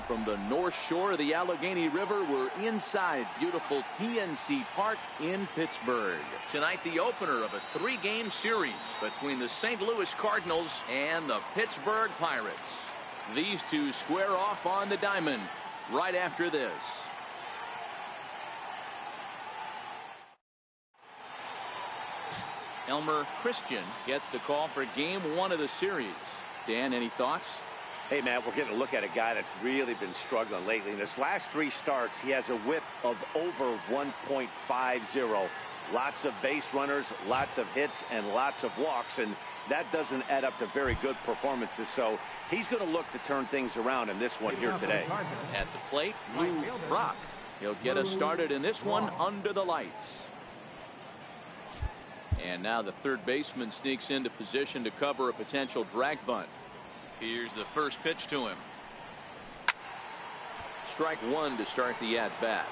from the North Shore of the Allegheny River, we're inside beautiful PNC Park in Pittsburgh. Tonight, the opener of a 3-game series between the St. Louis Cardinals and the Pittsburgh Pirates. These two square off on the diamond right after this. Elmer Christian gets the call for game 1 of the series. Dan, any thoughts? Hey, Matt, we're getting a look at a guy that's really been struggling lately. In his last 3 starts, he has a whip of over 1.50. Lots of base runners, lots of hits, and lots of walks, and that doesn't add up to very good performances. So he's going to look to turn things around in this one here today. At the plate, Lou Brock. He'll get us started in this one under the lights. And now the third baseman sneaks into position to cover a potential drag bunt. Here's the first pitch to him. Strike 1 to start the at-bat.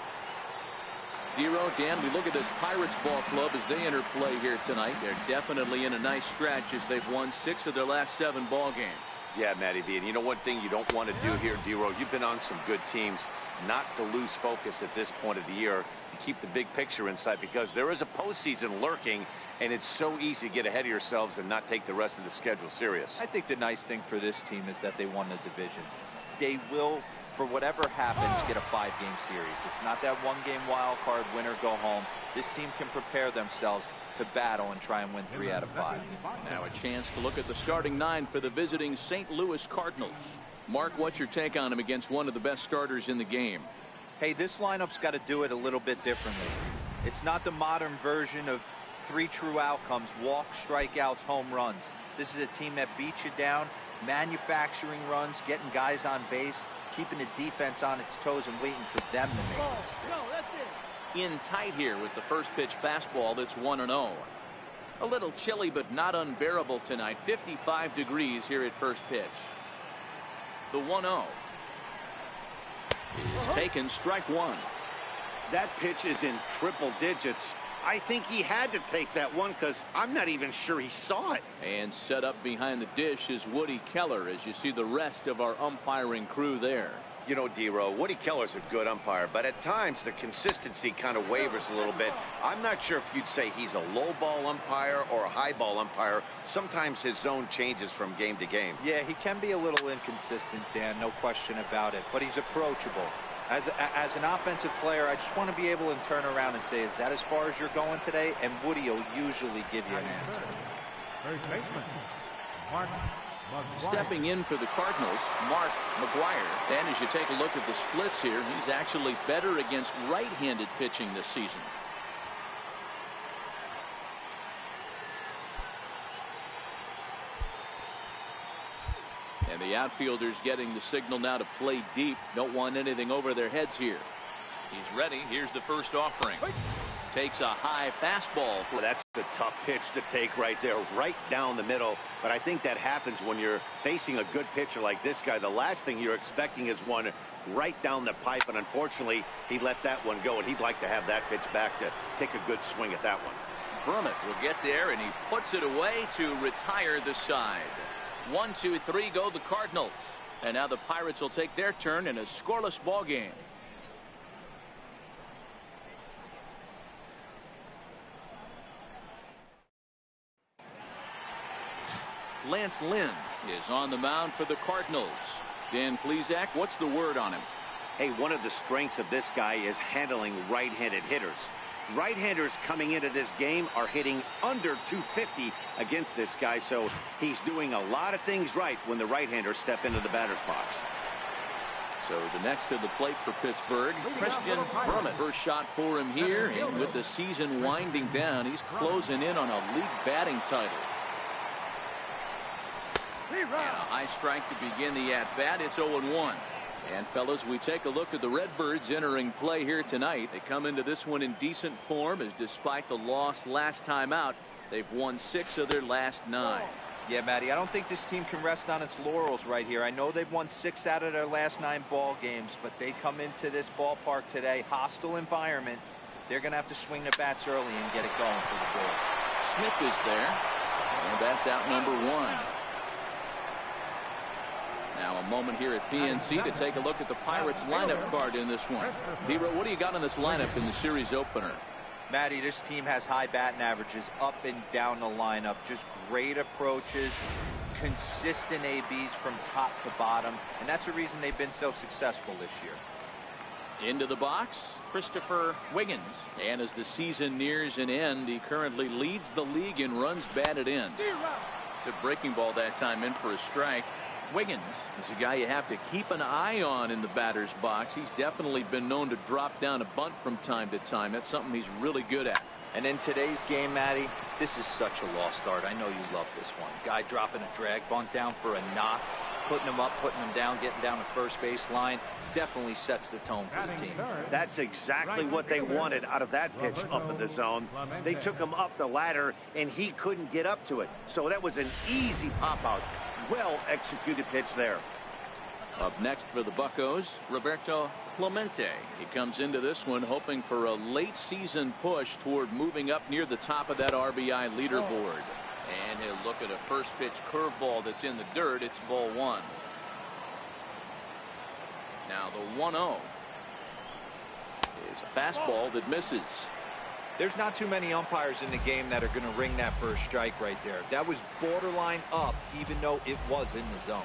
Dero, Dan, we look at this Pirates ball club as they enter play here tonight. They're definitely in a nice stretch as they've won 6 of their last 7 ball games. Yeah, Matty V. And you know one thing you don't want to do here, Dero, you've been on some good teams, not to lose focus at this point of the year, to keep the big picture in sight, because there is a postseason lurking, and it's so easy to get ahead of yourselves and not take the rest of the schedule serious. I think the nice thing for this team is that they won the division. They will, for whatever happens, get a 5-game series. It's not that 1-game wild card, win or go home. This team can prepare themselves to battle and try and win 3 out of 5. Now a chance to look at the starting 9 for the visiting St. Louis Cardinals. Mark, what's your take on him against one of the best starters in the game? Hey, this lineup's got to do it a little bit differently. It's not the modern version of 3 true outcomes: walks, strikeouts, home runs. This is a team that beats you down, manufacturing runs, getting guys on base, keeping the defense on its toes and waiting for them to make a mistake. In tight here with the first pitch fastball that's 1-0. A little chilly but not unbearable tonight. 55 degrees here at first pitch. The 1-0 is taken, strike 1. That pitch is in triple digits. I think he had to take that one because I'm not even sure he saw it. And set up behind the dish is Woody Keller as you see the rest of our umpiring crew there. You know, Dero, Woody Keller's a good umpire, but at times the consistency kind of wavers a little bit. I'm not sure if you'd say he's a low ball umpire or a high ball umpire. Sometimes his zone changes from game to game. Yeah, he can be a little inconsistent, Dan, no question about it, but he's approachable. As an offensive player, I just want to be able to turn around and say, is that as far as you're going today? And Woody will usually give you an answer. Stepping in for the Cardinals, Mark McGuire. Then as you take a look at the splits here, he's actually better against right-handed pitching this season. And the outfielders getting the signal now to play deep. Don't want anything over their heads here. He's ready. Here's the first offering. Takes a high fastball. That's a tough pitch to take right there, right down the middle. But I think that happens when you're facing a good pitcher like this guy. The last thing you're expecting is one right down the pipe, and unfortunately, he let that one go, and he'd like to have that pitch back to take a good swing at that one. Brummett will get there, and he puts it away to retire the side. 1, 2, 3 go the Cardinals. And now the Pirates will take their turn in a scoreless ball game. Lance Lynn is on the mound for the Cardinals. Dan Plesac, what's the word on him? Hey, one of the strengths of this guy is handling right-handed hitters. Right-handers coming into this game are hitting under 250 against this guy, so he's doing a lot of things right when the right-handers step into the batter's box. So the next to the plate for Pittsburgh, Christian Brummett. First shot for him here, and with the season winding down, he's closing in on a league batting title. And a high strike to begin the at-bat. It's 0-1. And fellas, we take a look at the Redbirds entering play here tonight. They come into this one in decent form, as despite the loss last time out, they've won 6 of their last 9. Yeah, Matty, I don't think this team can rest on its laurels right here. I know they've won 6 out of their last 9 ball games, but they come into this ballpark today, hostile environment. They're going to have to swing the bats early and get it going for the goal. Smith is there, and that's out number 1. Now a moment here at PNC to take a look at the Pirates lineup card in this one. Hero, what do you got in this lineup in the series opener? Matty, this team has high batting averages up and down the lineup. Just great approaches, consistent ABs from top to bottom, and that's the reason they've been so successful this year. Into the box, Christopher Wiggins. And as the season nears an end, he currently leads the league in runs batted in. The breaking ball that time in for a strike. Wiggins is a guy you have to keep an eye on in the batter's box. He's definitely been known to drop down a bunt from time to time. That's something he's really good at. And in today's game, Matty, this is such a lost art. I know you love this one. Guy dropping a drag bunt down for a knock, putting him up, putting him down, getting down the first base line. Definitely sets the tone for the team. That's exactly what they wanted out of that pitch up in the zone. They took him up the ladder, and he couldn't get up to it. So that was an easy pop-out. Well-executed pitch there. Up next for the Buccos, Roberto Clemente. He comes into this one hoping for a late season push toward moving up near the top of that RBI leaderboard. And he'll look at a first pitch curveball that's in the dirt. It's ball one. Now the 1-0 is a fastball that misses. There's not too many umpires in the game that are going to ring that first strike right there. That was borderline up, even though it was in the zone.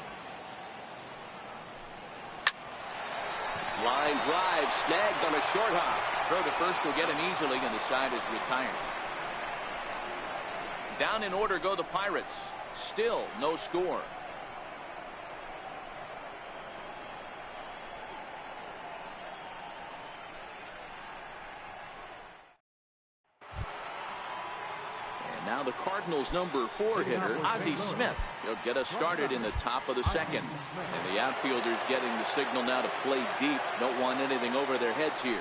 Line drive snagged on a short hop. Throw to first will get him easily, and the side is retired. Down in order go the Pirates. Still no score. Now the Cardinals' number 4 hitter, Ozzie Smith. He'll get us started in the top of the second. And the outfielders getting the signal now to play deep. Don't want anything over their heads here.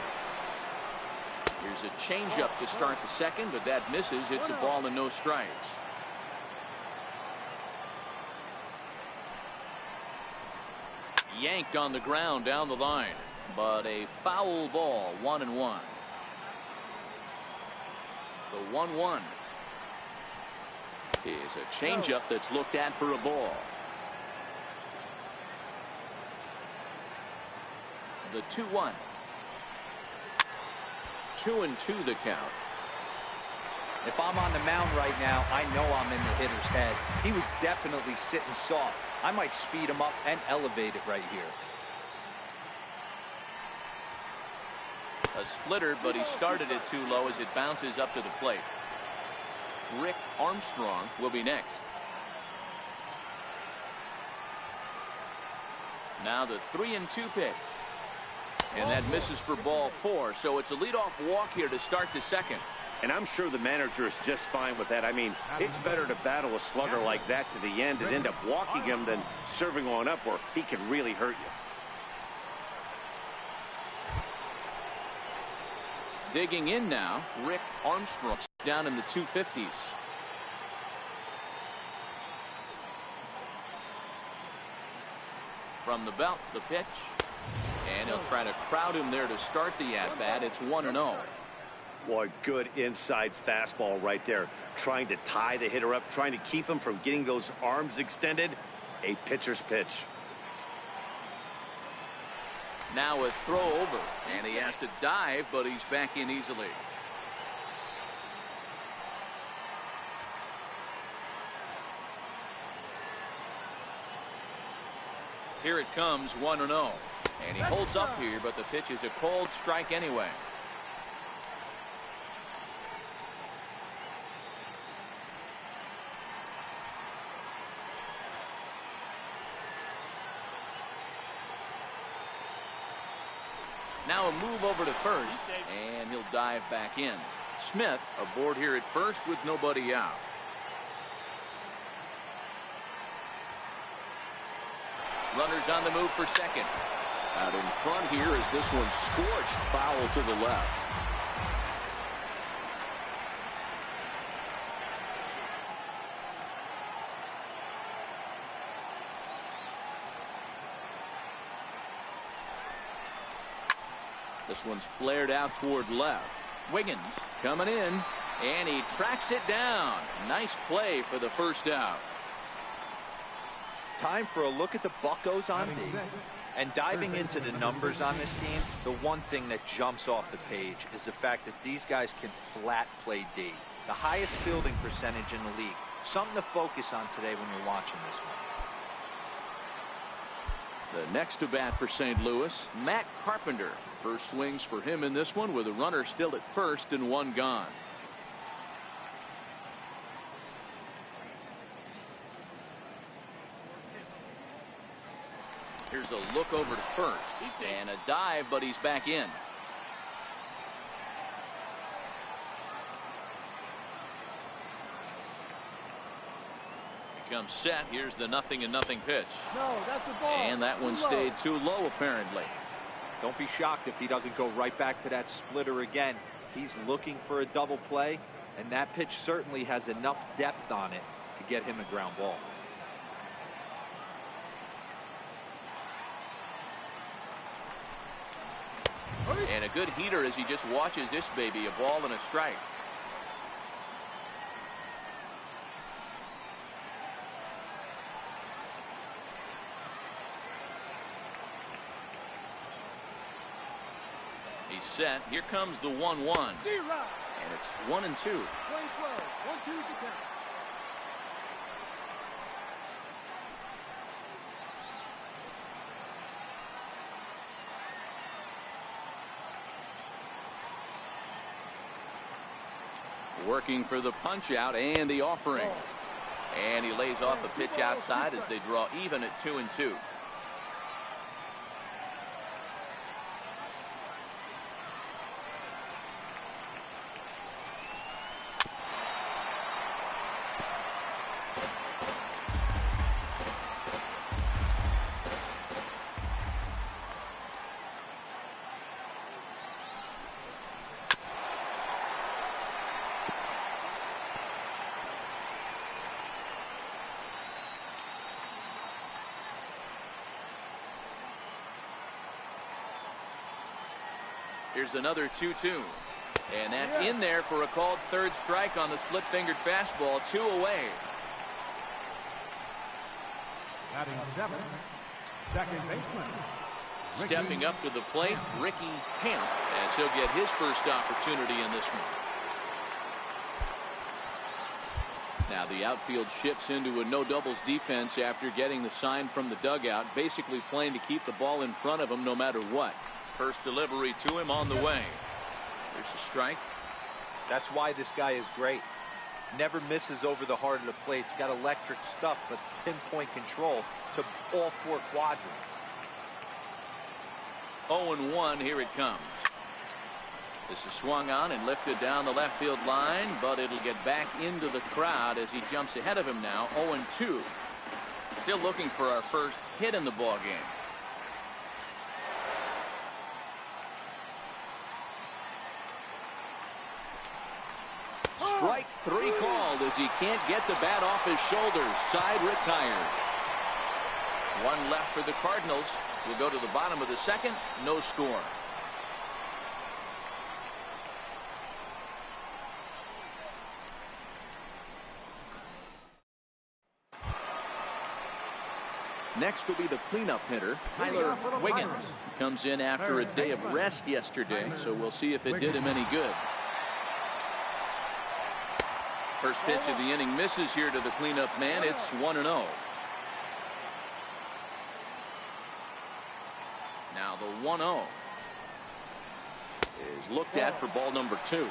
Here's a changeup to start the second, but that misses. It's a ball and no strikes. Yanked on the ground down the line, but a foul ball. 1-1. The 1-1. Is a changeup that's looked at for a ball. The 2-1. 2-2 the count. If I'm on the mound right now, I know I'm in the hitter's head. He was definitely sitting soft. I might speed him up and elevate it right here. A splitter, but he started it too low as it bounces up to the plate. Rick Armstrong will be next. Now the 3-2 pitch. And that misses for ball 4. So it's a leadoff walk here to start the second. And I'm sure the manager is just fine with that. I mean, it's better to battle a slugger like that to the end and end up walking him than serving on up where he can really hurt you. Digging in now, Rick Armstrong down in the 250s. From the belt, the pitch. And he'll try to crowd him there to start the at-bat. It's 1-0. Boy, good inside fastball right there. Trying to tie the hitter up, trying to keep him from getting those arms extended. A pitcher's pitch. Now a throw over, and he has to dive, but he's back in easily. Here it comes, 1-0. And he holds up here, but the pitch is a cold strike anyway. Now a move over to first, and he'll dive back in. Smith aboard here at first with nobody out. Runners on the move for second. Out in front here as this one scorched foul to the left. This one's flared out toward left. Wiggins coming in, and he tracks it down. Nice play for the first out. Time for a look at the Buccos on D. And diving into the numbers on this team, the one thing that jumps off the page is the fact that these guys can flat play D. The highest fielding percentage in the league. Something to focus on today when you're watching this one. The next to bat for St. Louis, Matt Carpenter. First swings for him in this one with a runner still at first and one gone. Here's a look over to first and a dive, but he's back in. Comes set. Here's the 0-0 pitch. No, that's a ball. And that one stayed too low apparently. Don't be shocked if he doesn't go right back to that splitter again. He's looking for a double play, and that pitch certainly has enough depth on it to get him a ground ball. And a good heater as he just watches this baby, a ball and a strike. He's set. Here comes the 1-1. And it's 1-2. 1-2 is the count. Working for the punch out and the offering. And he lays off a pitch outside as they draw even at 2-2. Here's another 2-2. And that's in there for a called third strike on the split-fingered fastball. 2 away. Batting 7, second baseman. Stepping up to the plate, Ricky Camp, as he'll get his first opportunity in this one. Now the outfield shifts into a no doubles defense after getting the sign from the dugout, basically playing to keep the ball in front of him no matter what. First delivery to him on the way. There's a strike. That's why this guy is great. Never misses over the heart of the plate. He's got electric stuff, but pinpoint control to all 4 quadrants. 0-1. Here it comes. This is swung on and lifted down the left field line, but it'll get back into the crowd as he jumps ahead of him now. 0-2. Still looking for our first hit in the ball game. Strike 3 called as he can't get the bat off his shoulders. Side retired. 1 left for the Cardinals. We'll go to the bottom of the second. No score. Next will be the cleanup hitter, Tyler Wiggins. He comes in after a day of rest yesterday, so we'll see if it did him any good. First pitch of the inning misses here to the cleanup man. It's 1-0. Now the 1-0 is looked at for ball number 2.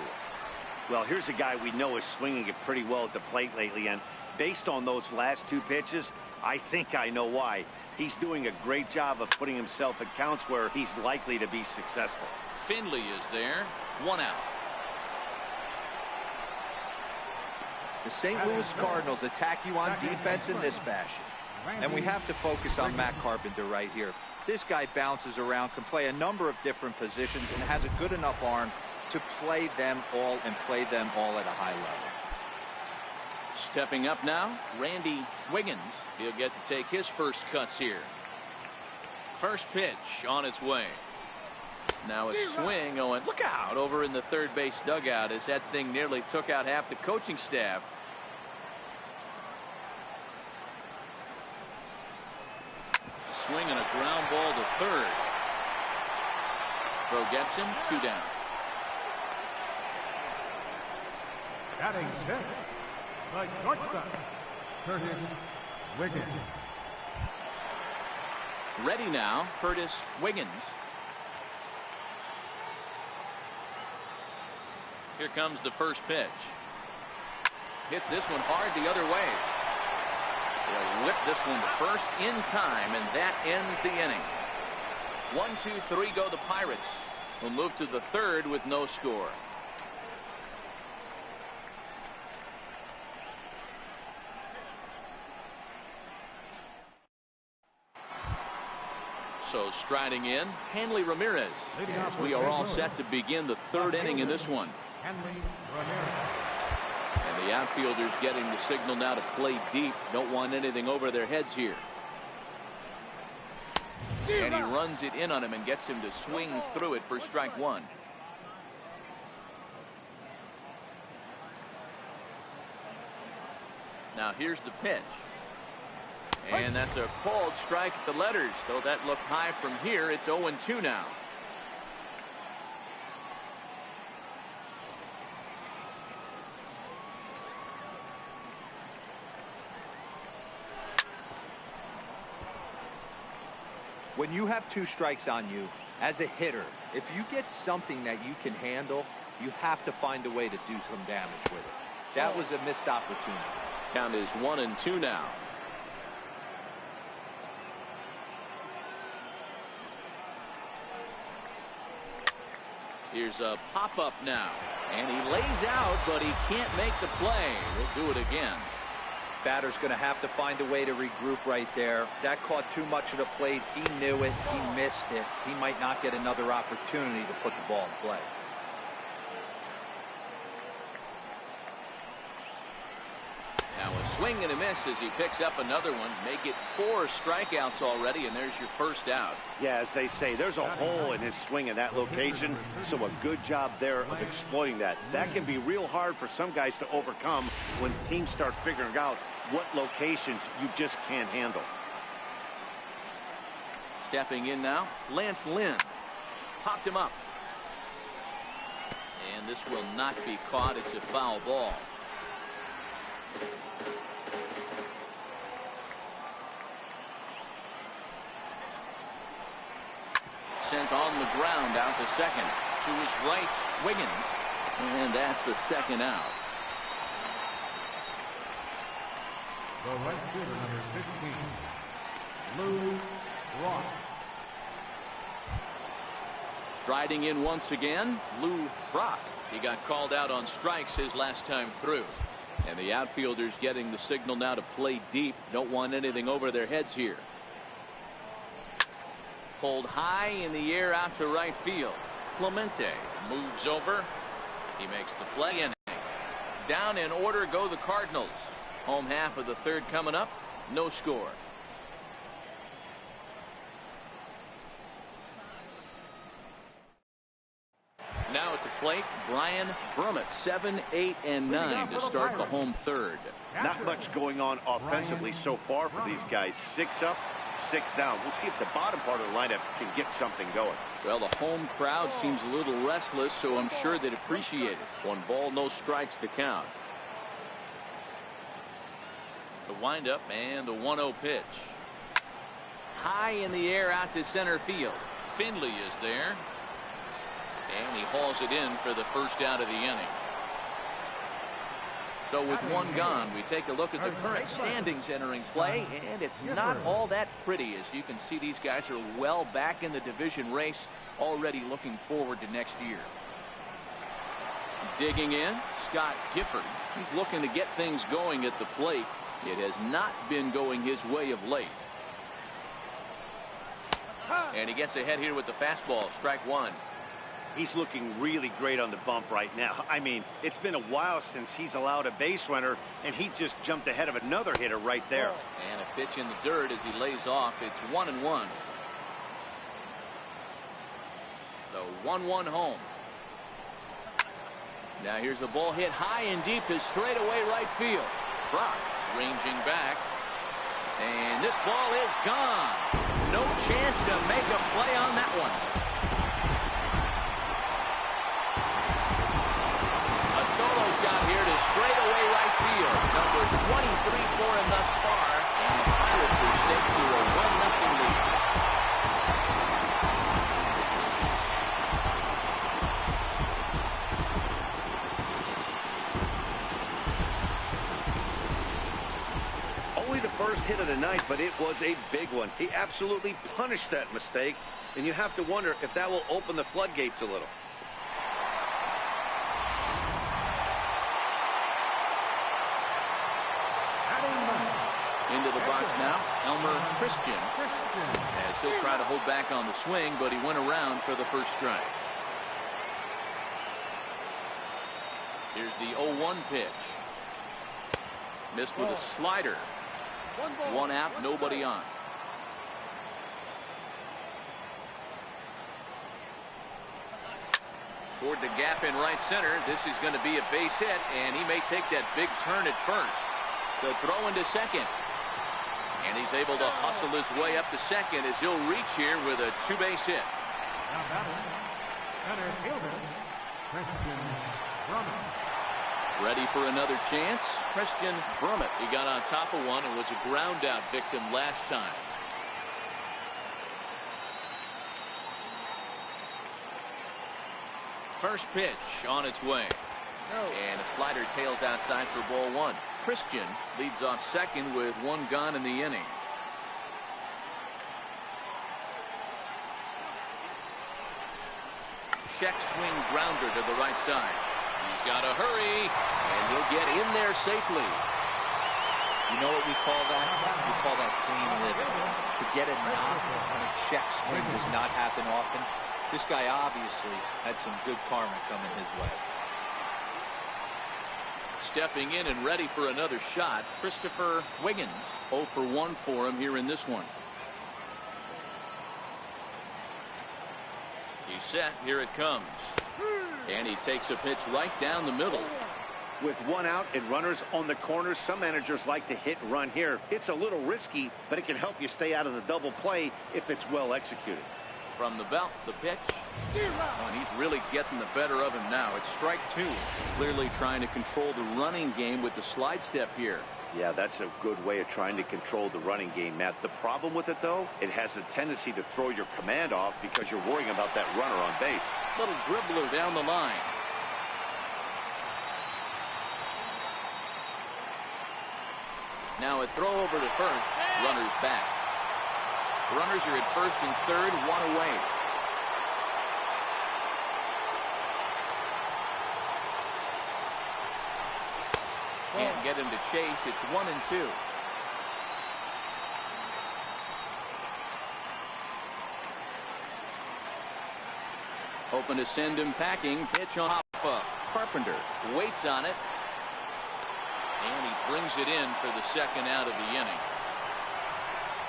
Well, here's a guy we know is swinging it pretty well at the plate lately, and based on those last 2 pitches, I think I know why. He's doing a great job of putting himself in counts where he's likely to be successful. Finley is there. 1 out. The St. Louis Cardinals attack you on defense in this fashion. And we have to focus on Matt Carpenter right here. This guy bounces around, can play a number of different positions, and has a good enough arm to play them all and play them all at a high level. Stepping up now, Randy Wiggins. He'll get to take his first cuts here. First pitch on its way. Now a swing. Oh, and look out over in the third base dugout as that thing nearly took out half the coaching staff. swing and a ground ball to third. Throw gets him, 2 down. Batting 6th, the shortstop, Curtis Wiggins. Ready now, Curtis Wiggins. Here comes the first pitch. Hits this one hard the other way. They'll whip this one to first in time, and that ends the inning. 1, 2, 3 go the Pirates. Will move to the third with no score. So striding in, Hanley Ramirez, as we are all set to begin the third inning in this one. Hanley Ramirez. And the outfielders getting the signal now to play deep. Don't want anything over their heads here. And he runs it in on him and gets him to swing through it for strike 1. Now here's the pitch. And that's a called strike at the letters. Though that looked high from here, it's 0-2 now. When you have 2 strikes on you, as a hitter, if you get something that you can handle, you have to find a way to do some damage with it. That was a missed opportunity. Count is 1-2 now. Here's a pop-up now. And he lays out, but he can't make the play. We'll do it again. Batter's going to have to find a way to regroup right there. That caught too much of the plate. He knew it. He missed it. He might not get another opportunity to put the ball in play. Now a swing and a miss as he picks up another one. Make it 4 strikeouts already, and there's your first out. Yeah, as they say, there's a hole in his swing in that location, so a good job there of exploiting that. That can be real hard for some guys to overcome when teams start figuring out what locations you just can't handle. Stepping in now, Lance Lynn. Popped him up. And this will not be caught. It's a foul ball. Sent on the ground out to second. To his right, Wiggins. And that's the second out. The right fielder, number 15, Lou Ross. Striding in once again, Lou Brock. He got called out on strikes his last time through. And the outfielders getting the signal now to play deep. Don't want anything over their heads here. Pulled high in the air out to right field. Clemente moves over. He makes the play inning. Down in order go the Cardinals. Home half of the third coming up. No score. Now at the plate, Brian Brummett, 7, 8, and 9 to start the home third. Not much going on offensively so far for these guys. 6 up, 6 down. We'll see if the bottom part of the lineup can get something going. Well, the home crowd seems a little restless, so I'm sure they'd appreciate it. 1 ball, no strikes to count. The windup and the 1-0 pitch. High in the air out to center field. Finley is there. And he hauls it in for the first out of the inning. So with 1 gone, we take a look at the current standings entering play, and it's not all that pretty. As you can see, these guys are well back in the division race, already looking forward to next year. Digging in, Scott Gifford. He's looking to get things going at the plate. It has not been going his way of late. And he gets ahead here with the fastball, strike 1. He's looking really great on the bump right now. I mean, it's been a while since he's allowed a base runner, and he just jumped ahead of another hitter right there. And a pitch in the dirt as he lays off. It's 1-1. The 1-1 home. Now here's a ball hit high and deep to straightaway right field. Brock ranging back. And this ball is gone. no chance to make a play on that one. A solo shot here to straightaway right field. Number 23 for him thus far. And the Pirates are staked to a 1-0 lead. Only the first hit of the night, but it was a big one. He absolutely punished that mistake, and you have to wonder if that will open the floodgates a little. Into the box now, Elmer Christian, as he'll try to hold back on the swing, but he went around for the first strike. Here's the 0-1 pitch. Missed with a slider. One out, nobody on. Toward the gap in right center. This is going to be a base hit, and he may take that big turn at first. The throw into second. And he's able to hustle his way up to second as he'll reach here with a two-base hit. Now batting, center fielder, Christian Brummett. Ready for another chance. Christian Brummett. He got on top of one and was a ground out victim last time. First pitch on its way. And a slider tails outside for ball one. Christian leads off second with one gone in the inning. Check swing grounder to the right side. He's got to hurry, and he'll get in there safely. You know what we call that? We call that clean living. To get a knock on a check swing does not happen often. This guy obviously had some good karma coming his way. Stepping in and ready for another shot, Christopher Wiggins. 0 for 1 for him here in this one. He's set. Here it comes. And he takes a pitch right down the middle. With one out and runners on the corners, some managers like to hit and run here. It's a little risky, but it can help you stay out of the double play if it's well executed. From the belt, the pitch. Oh, and he's really getting the better of him now. It's strike two. Clearly trying to control the running game with the slide step here. Yeah, that's a good way of trying to control the running game, Matt. The problem with it, though, it has a tendency to throw your command off because you're worrying about that runner on base. Little dribbler down the line. Now a throw over to first. Runners back. Runners are at first and third, one away. Can't get him to chase. It's 1-2. Hoping to send him packing. Pitch on hop-up. Carpenter waits on it. And he brings it in for the second out of the inning.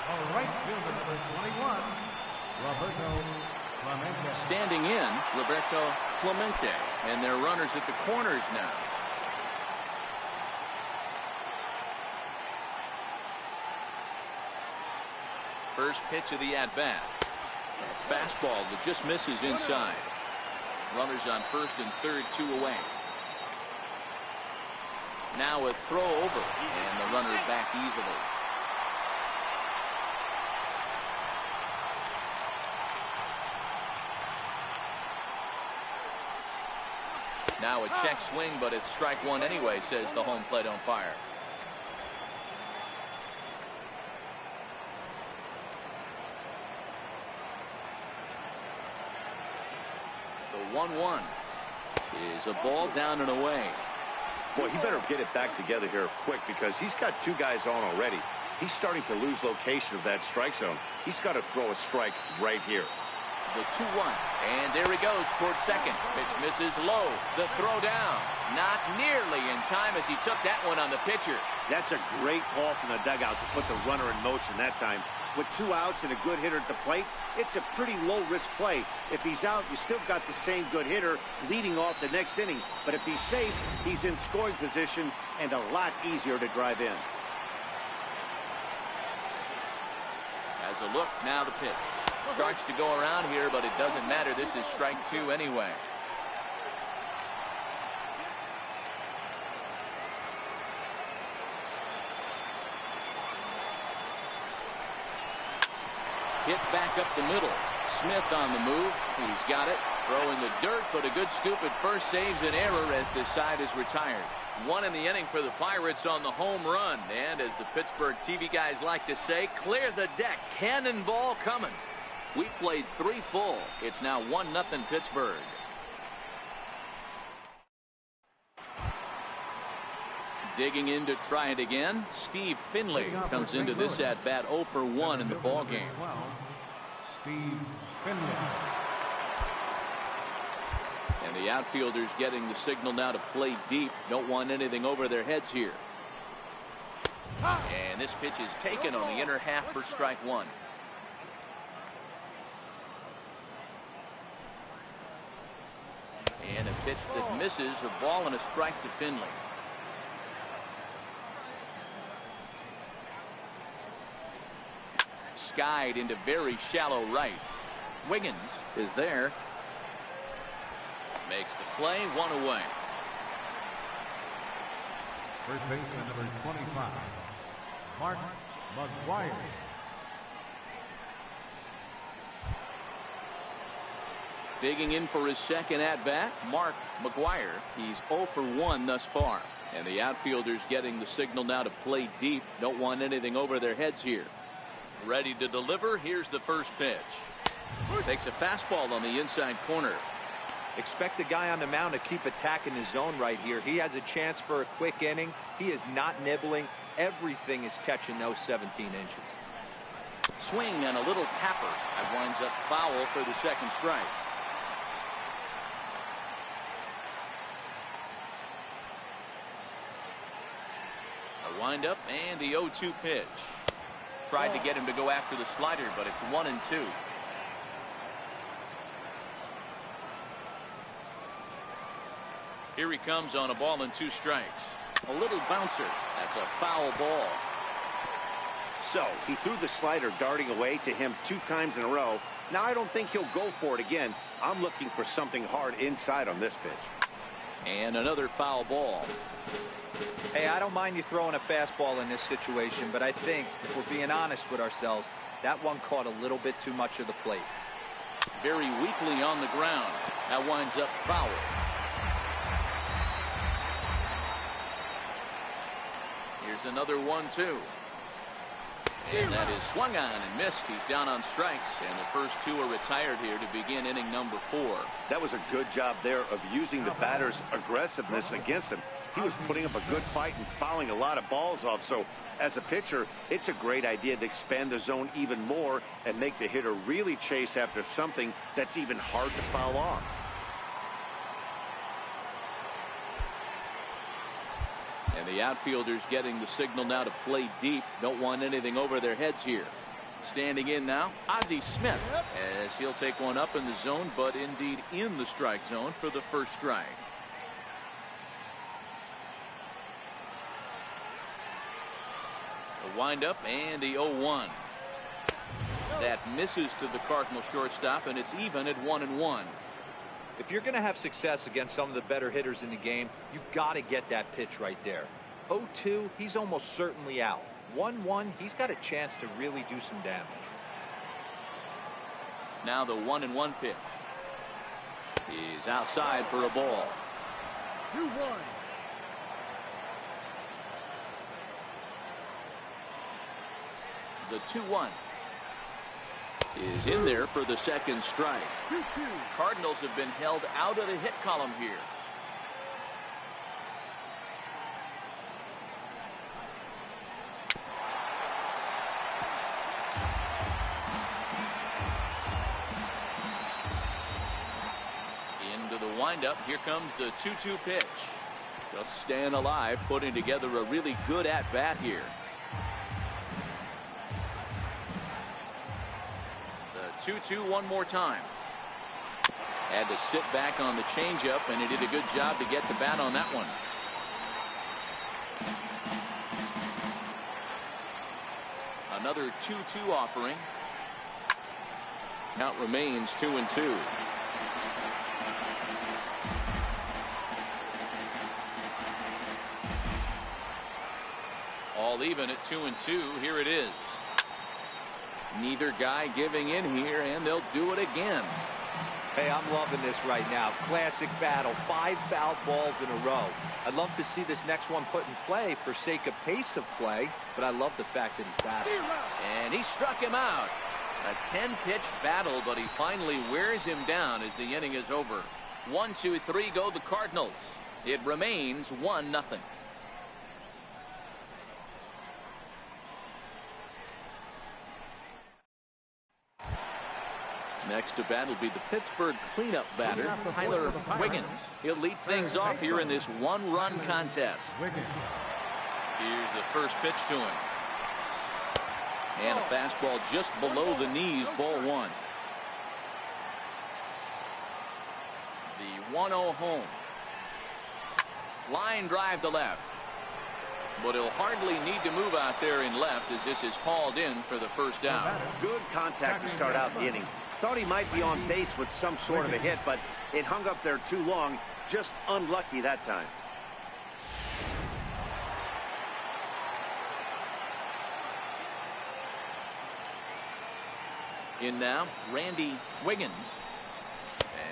All right, fielder number 21, Roberto Clemente. Standing in, Roberto Clemente. And they're runners at the corners now. First pitch of the at-bat. Fastball that just misses inside. Runners on first and third, two away. Now a throw over, and the runner back easily. Now a check swing, but it's strike one anyway, says the home plate umpire. The 1-1 is a ball down and away. Boy, he better get it back together here quick because he's got two guys on already. He's starting to lose location of that strike zone. He's got to throw a strike right here. The 2-1, and there he goes towards second. Pitch misses low. The throw down. Not nearly in time as he took that one on the pitcher. That's a great call from the dugout to put the runner in motion that time. With two outs and a good hitter at the plate, it's a pretty low-risk play. If he's out, you still got the same good hitter leading off the next inning. But if he's safe, he's in scoring position and a lot easier to drive in. As Has a look. Now the pitch. Starts to go around here, but it doesn't matter. This is strike 2 anyway. Hit back up the middle. Smith on the move. He's got it. Throwing the dirt, but a good scoop at first saves an error as this side is retired. 1 in the inning for the Pirates on the home run. And as the Pittsburgh TV guys like to say, clear the deck. Cannonball coming. We played 3 full. It's now 1-0 Pittsburgh. Digging in to try it again. Steve Finley comes into this at bat 0 for 1 in the ball game. Steve Finley. And the outfielders getting the signal now to play deep. Don't want anything over their heads here. And this pitch is taken on the inner half for strike 1. And a pitch that misses, a ball and a strike to Finley. Skied into very shallow right. Wiggins is there. Makes the play, 1 away. First baseman number 25, Mark McGuire. Digging in for his second at bat, Mark McGuire. He's 0 for 1 thus far. And the outfielders getting the signal now to play deep. Don't want anything over their heads here. Ready to deliver. Here's the first pitch. Takes a fastball on the inside corner. Expect the guy on the mound to keep attacking his zone right here. He has a chance for a quick inning. He is not nibbling. Everything is catching those 17 inches. Swing and a little tapper. That winds up foul for the second strike. A windup and the 0-2 pitch. Tried to get him to go after the slider, but it's 1-2. Here he comes on a ball and 2 strikes. A little bouncer. That's a foul ball. So he threw the slider darting away to him 2 times in a row. Now I don't think he'll go for it again. I'm looking for something hard inside on this pitch. And another foul ball. Hey, I don't mind you throwing a fastball in this situation, but I think if we're being honest with ourselves, that one caught a little bit too much of the plate. Very weakly on the ground. That winds up foul. Here's another 1-2. And that is swung on and missed. He's down on strikes, and the first 2 are retired here to begin inning number 4. That was a good job there of using the batter's aggressiveness against him. He was putting up a good fight and fouling a lot of balls off. So as a pitcher, it's a great idea to expand the zone even more and make the hitter really chase after something that's even hard to foul off. And the outfielders getting the signal now to play deep. Don't want anything over their heads here. Standing in now, Ozzie Smith, as he'll take one up in the zone, but indeed in the strike zone for the first strike. A windup and the 0-1. That misses to the Cardinal shortstop, and it's even at 1-1. If you're going to have success against some of the better hitters in the game, you got to get that pitch right there. 0-2, he's almost certainly out. 1-1, he's got a chance to really do some damage. Now the 1-1 pitch. He's outside for a ball. 2-1. The 2-1 is in there for the second strike. 2-2. Cardinals have been held out of the hit column here. Into the windup. Here comes the 2-2 pitch. Just staying alive, putting together a really good at-bat here. The 2-2 one more time. Had to sit back on the changeup, and he did a good job to get the bat on that one. Another 2-2 offering. Count remains 2-2. All even at 2-2. Here it is. Neither guy giving in here, and they'll do it again. Hey, I'm loving this right now. Classic battle. 5 foul balls in a row. I'd love to see this next one put in play for sake of pace of play, but I love the fact that he's battling. And he struck him out. A 10-pitch battle, but he finally wears him down as the inning is over. 1, 2, 3 go the Cardinals. It remains 1-0. Next to bat will be the Pittsburgh cleanup batter, Tyler Wiggins. He'll lead things off here in this one-run contest. Here's the first pitch to him. And a fastball just below the knees, ball 1. The 1-0 home. Line drive to left. But he'll hardly need to move out there in left as this is hauled in for the first out. Good contact to start out the inning. Thought he might be on base with some sort of a hit, but it hung up there too long. Just unlucky that time. In now, Randy Wiggins.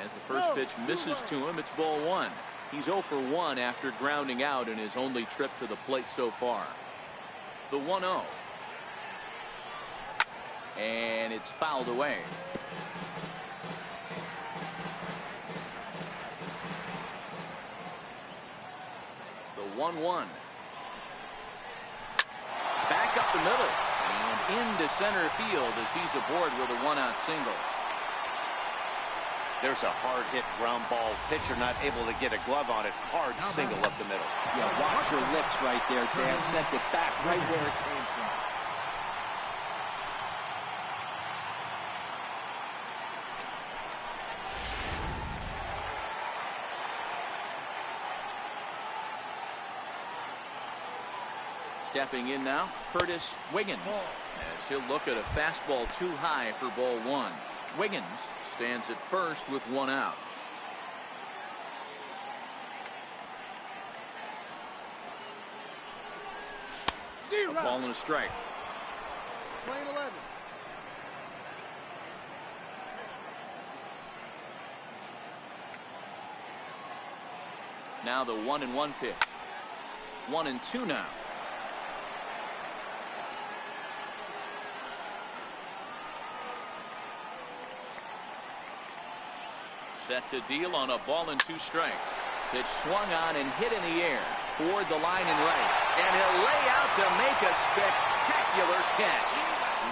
As the first pitch misses to him, it's ball 1. He's 0 for 1 after grounding out in his only trip to the plate so far. The 1-0. And it's fouled away. The 1-1. Back up the middle. And into center field as he's aboard with a 1-out single. There's a hard hit ground ball. Pitcher not able to get a glove on it. Hard single up the middle. Yeah, watch your lips right there, Dan. Sent it back right where it came from. Stepping in now, Curtis Wiggins, as he'll look at a fastball too high for ball 1. Wiggins stands at first with 1 out. A ball and a strike. Playing 11. Now the 1-1 pitch. 1-2 now. Set to deal on a ball and 2 strikes. Pitch swung on and hit in the air toward the line and right. And he'll lay out to make a spectacular catch.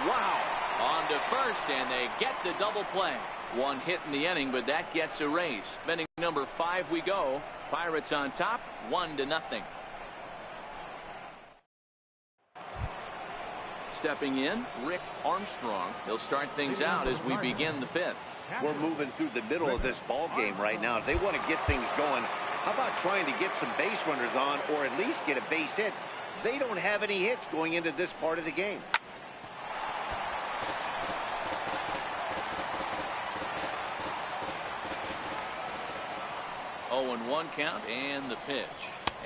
Wow. On to first, and they get the double play. 1 hit in the inning, but that gets erased. Inning number 5 we go. Pirates on top, 1-0. Stepping in, Rick Armstrong. He'll start things out as we begin the 5th. We're moving through the middle of this ball game right now. If they want to get things going, how about trying to get some base runners on or at least get a base hit? They don't have any hits going into this part of the game. Oh, 0-1 count and the pitch.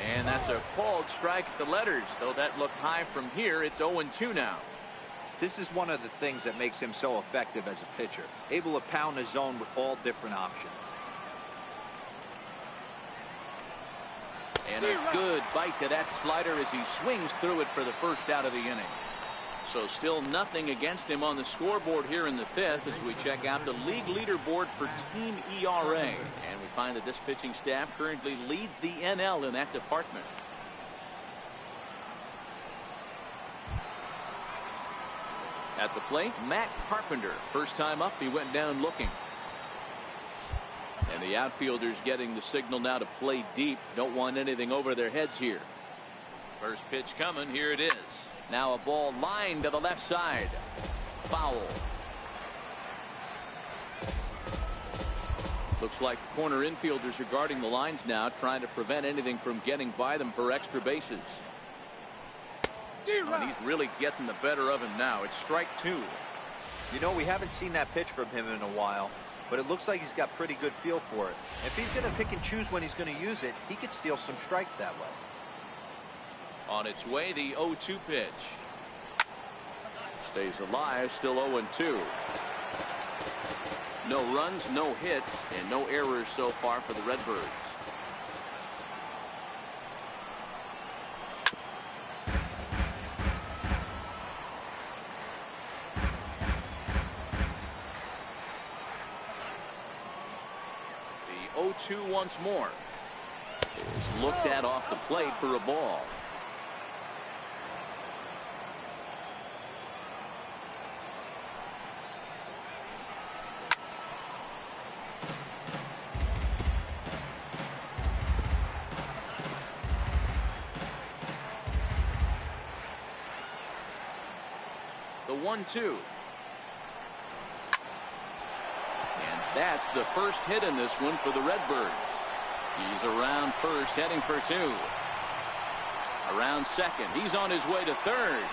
And that's a called strike at the letters. Though that looked high from here, it's 0-2 now. This is one of the things that makes him so effective as a pitcher. Able to pound the zone with all different options. And a good bite to that slider as he swings through it for the first out of the inning. So still nothing against him on the scoreboard here in the 5th as we check out the league leaderboard for team ERA. And we find that this pitching staff currently leads the NL in that department. At the plate, Matt Carpenter. First time up, he went down looking. And the outfielders getting the signal now to play deep. Don't want anything over their heads here. First pitch coming. Here it is. Now a ball lined to the left side. Foul. Looks like corner infielders are guarding the lines now, trying to prevent anything from getting by them for extra bases. And he's really getting the better of him now. It's strike 2. You know, we haven't seen that pitch from him in a while, but it looks like he's got pretty good feel for it. If he's going to pick and choose when he's going to use it, he could steal some strikes that way. On its way, the 0-2 pitch. Stays alive, still 0-2. No runs, no hits, and no errors so far for the Redbirds. The 0-2 once more. Is looked at off the plate for a ball. The 1-2. And that's the first hit in this one for the Redbirds. He's around first, heading for two. Around second. He's on his way to third.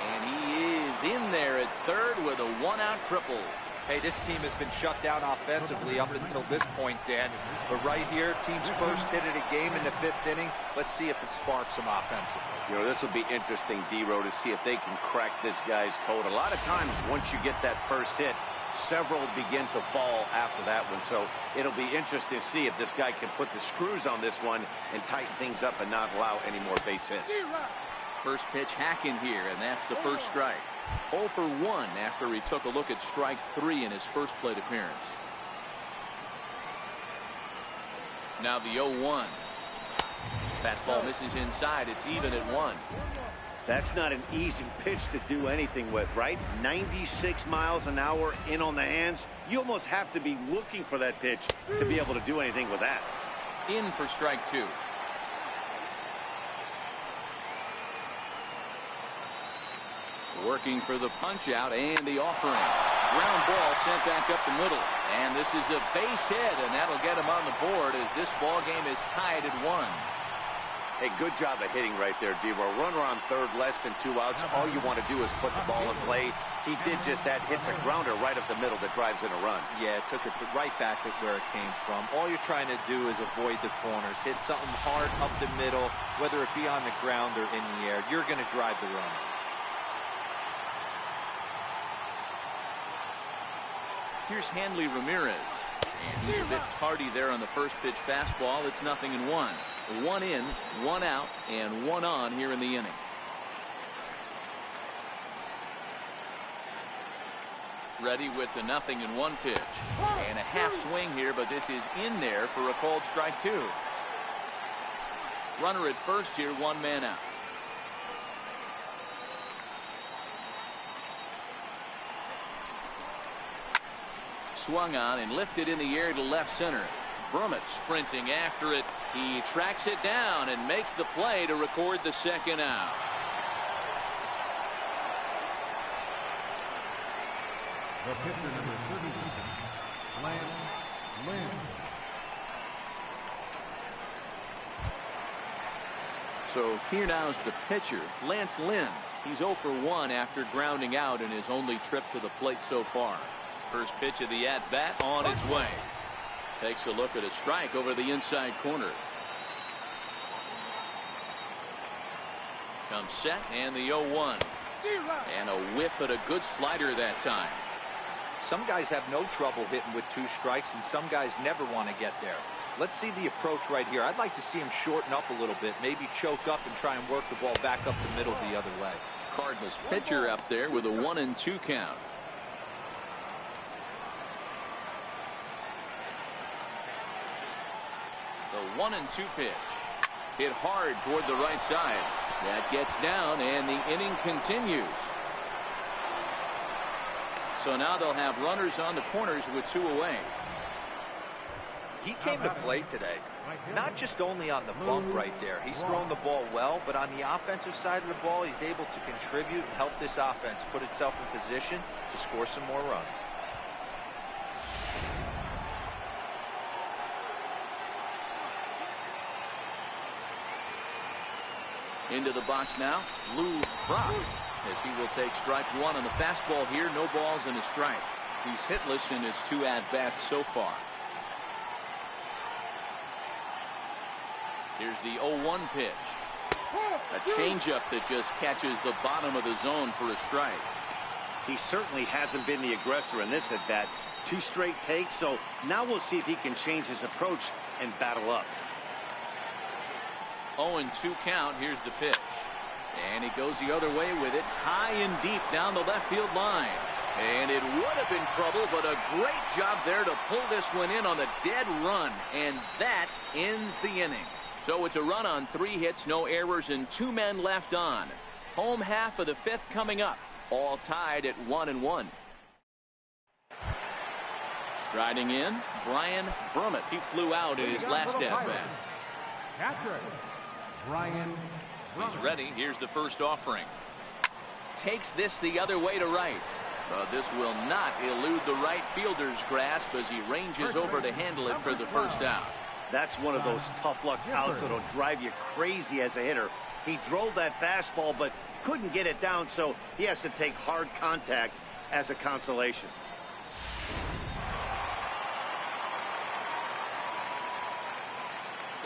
And he is in there at third with a one-out triple. Hey, this team has been shut down offensively up until this point, Dan. But right here, team's first hit of the game in the 5th inning. Let's see if it sparks some offensively. You know, this will be interesting, D-Row, to see if they can crack this guy's code. A lot of times, once you get that first hit, several begin to fall after that one. So it'll be interesting to see if this guy can put the screws on this one and tighten things up and not allow any more base hits. First pitch hacking here, and that's the first strike. 0 for 1 after he took a look at strike 3 in his first plate appearance. Now the 0-1. Fastball misses inside. It's even at 1. That's not an easy pitch to do anything with, right? 96 miles an hour in on the hands. You almost have to be looking for that pitch to be able to do anything with that. In for strike 2. Working for the punch out and the offering. Ground ball sent back up the middle. And this is a base hit, and that'll get him on the board as this ball game is tied at 1. Hey, good job of hitting right there, D-Row. Runner on third, less than 2 outs. All you want to do is put the ball in play. He did just that. Hits a grounder right up the middle that drives in a run. Yeah, it took it right back at where it came from. All you're trying to do is avoid the corners. Hit something hard up the middle, whether it be on the ground or in the air. You're going to drive the run. Here's Hanley Ramirez. And he's a bit tardy there on the first pitch fastball. It's 0-1. 1 in, 1 out, and 1 on here in the inning. Ready with the 0-1 pitch. And a half swing here, but this is in there for a called strike 2. Runner at first here, 1 man out. Swung on and lifted in the air to left center. Brummett sprinting after it. He tracks it down and makes the play to record the second out. The pitcher, number 32, Lance Lynn. So here now is the pitcher, Lance Lynn. He's 0 for 1 after grounding out in his only trip to the plate so far. First pitch of the at-bat on its way. Takes a look at a strike over the inside corner. Comes set and the 0-1. And a whiff at a good slider that time. Some guys have no trouble hitting with 2 strikes, and some guys never want to get there. Let's see the approach right here. I'd like to see him shorten up a little bit, maybe choke up and try and work the ball back up the middle the other way. Cardinals pitcher up there with a 1-2 count. The 1-2 pitch. Hit hard toward the right side. That gets down and the inning continues. So now they'll have runners on the corners with 2 away. He came to play today, not just only on the bump right there. He's thrown the ball well, but on the offensive side of the ball, he's able to contribute and help this offense put itself in position to score some more runs. Into the box now, Lou Brock. as he will take strike one on the fastball here. No balls and a strike. He's hitless in his 2 at-bats so far. Here's the 0-1 pitch. A changeup that just catches the bottom of the zone for a strike. He certainly hasn't been the aggressor in this at-bat. 2 straight takes, so now we'll see if he can change his approach and battle up. 0-2 count. Here's the pitch. And he goes the other way with it, high and deep down the left field line. And it would have been trouble, but a great job there to pull this one in on the dead run. And that ends the inning. So it's a run on 3 hits, no errors, and 2 men left on. Home half of the 5th coming up. All tied at 1-1. Striding in, Brian Brummett. He flew out in his last at-bat. Catcher, Brian Brummett. He's ready. Here's the first offering. Takes this the other way to right. But this will not elude the right fielder's grasp as he ranges over to handle it for the first out. That's one of those tough luck outs that'll drive you crazy as a hitter. He drove that fastball but couldn't get it down, so he has to take hard contact as a consolation.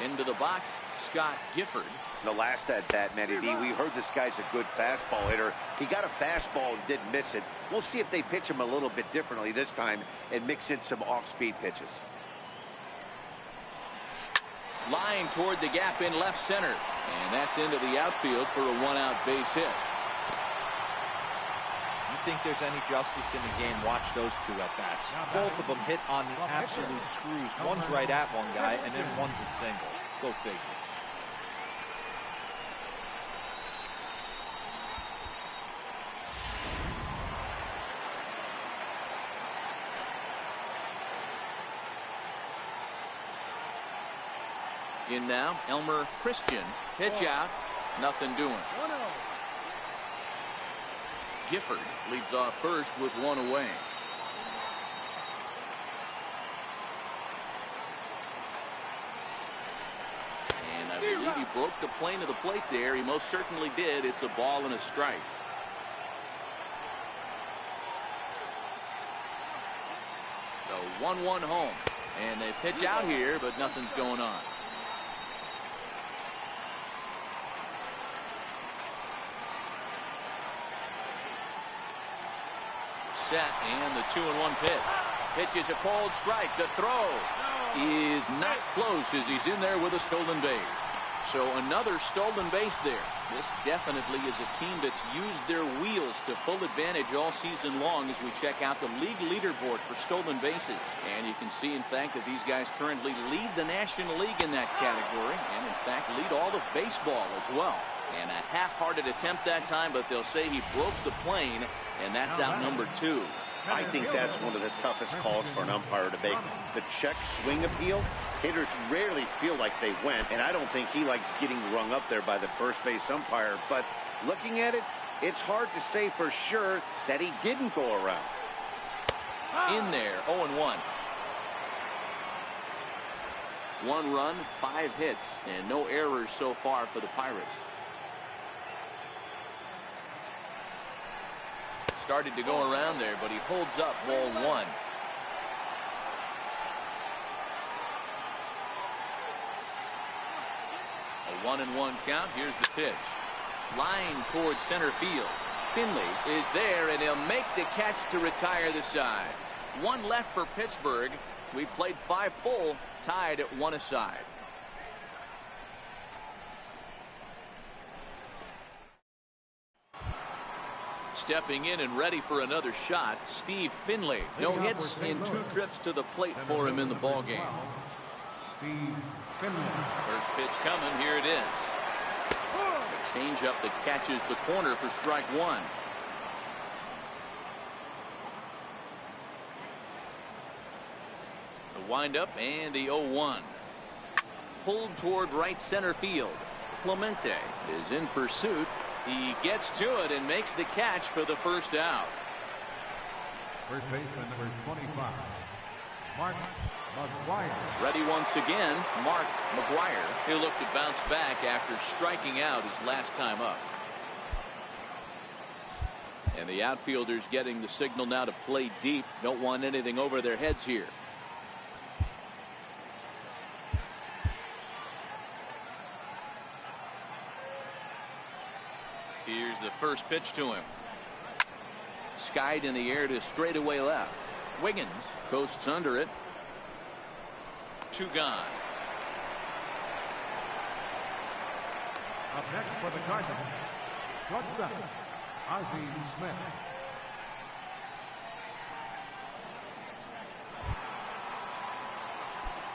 Into the box, Scott Gifford. The last at-bat, Matty D, we heard this guy's a good fastball hitter. He got a fastball and didn't miss it. We'll see if they pitch him a little bit differently this time and mix in some off-speed pitches. Line toward the gap in left center. And that's into the outfield for a 1-out base hit. You think there's any justice in the game, watch those 2 at-bats. Both of them hit on the absolute screws. One's right at one guy, and then one's a single. Go figure. In now, Elmer Christian. Pitch out. Nothing doing. 1-0. Gifford leads off first with 1 away. And I believe he broke the plane of the plate there. He most certainly did. It's a ball and a strike. So 1-1 home. And they pitch out here, but nothing's going on. Set, and the 2-1 pitch. Pitch is a cold strike. The throw is not close as he's in there with a stolen base. So another stolen base there. This definitely is a team that's used their wheels to full advantage all season long as we check out the league leaderboard for stolen bases. And you can see, in fact, that these guys currently lead the National League in that category and, in fact, lead all of baseball as well. And a half-hearted attempt that time, but they'll say he broke the plane, and that's out number 2. I think that's one of the toughest calls for an umpire to make. The check swing appeal, hitters rarely feel like they went, and I don't think he likes getting rung up there by the first base umpire. But looking at it, it's hard to say for sure that he didn't go around. In there, 0-1. 1 run, 5 hits, and no errors so far for the Pirates. Started to go around there, but he holds up ball 1. A 1-1 count. Here's the pitch. Line towards center field. Finley is there, and he'll make the catch to retire the side. 1 left for Pittsburgh. We've played 5 full, tied at 1 aside. Stepping in and ready for another shot, Steve Finley. No hits in 2 trips to the plate for him in the ballgame. Steve Finley. First pitch coming. Here it is. A changeup that catches the corner for strike 1. The windup and the 0-1. Pulled toward right center field. Clemente is in pursuit. He gets to it and makes the catch for the first out. First baseman number 25, Mark McGuire. Ready once again, Mark McGuire. He'll look to bounce back after striking out his last time up. And the outfielders getting the signal now to play deep. Don't want anything over their heads here. Here's the first pitch to him. Skied in the air to straightaway left. Wiggins coasts under it. 2 gone. Up next for the Cardinals, shortstop, Ozzie Smith.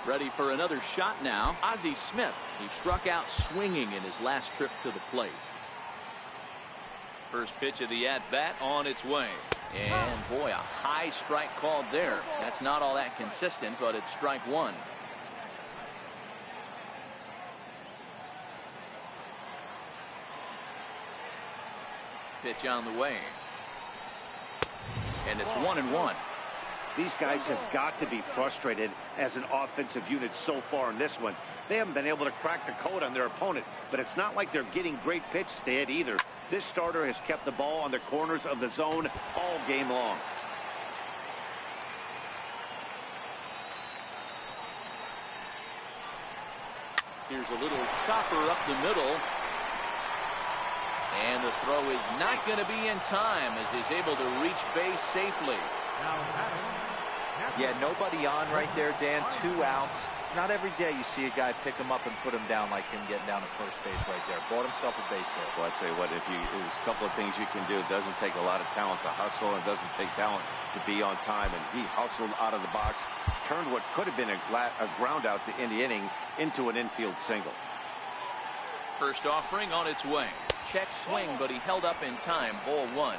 Ready for another shot now. Ozzie Smith. He struck out swinging in his last trip to the plate. First pitch of the at-bat on its way. And boy, a high strike called there. That's not all that consistent, but it's strike 1. Pitch on the way. And it's 1-1. These guys have got to be frustrated as an offensive unit so far in this one. They haven't been able to crack the code on their opponent, but it's not like they're getting great pitches to hit either. This starter has kept the ball on the corners of the zone all game long. Here's a little chopper up the middle. And the throw is not going to be in time as he's able to reach base safely. Yeah, nobody on right there, Dan. 2 outs. It's not every day you see a guy pick him up and put him down like him getting down to first base right there. Bought himself a base hit. Well, I'd say what, there's a couple of things you can do. It doesn't take a lot of talent to hustle, and it doesn't take talent to be on time. And he hustled out of the box, turned what could have been a ground out in the inning into an infield single. First offering on its way. Check swing, but he held up in time. Ball 1.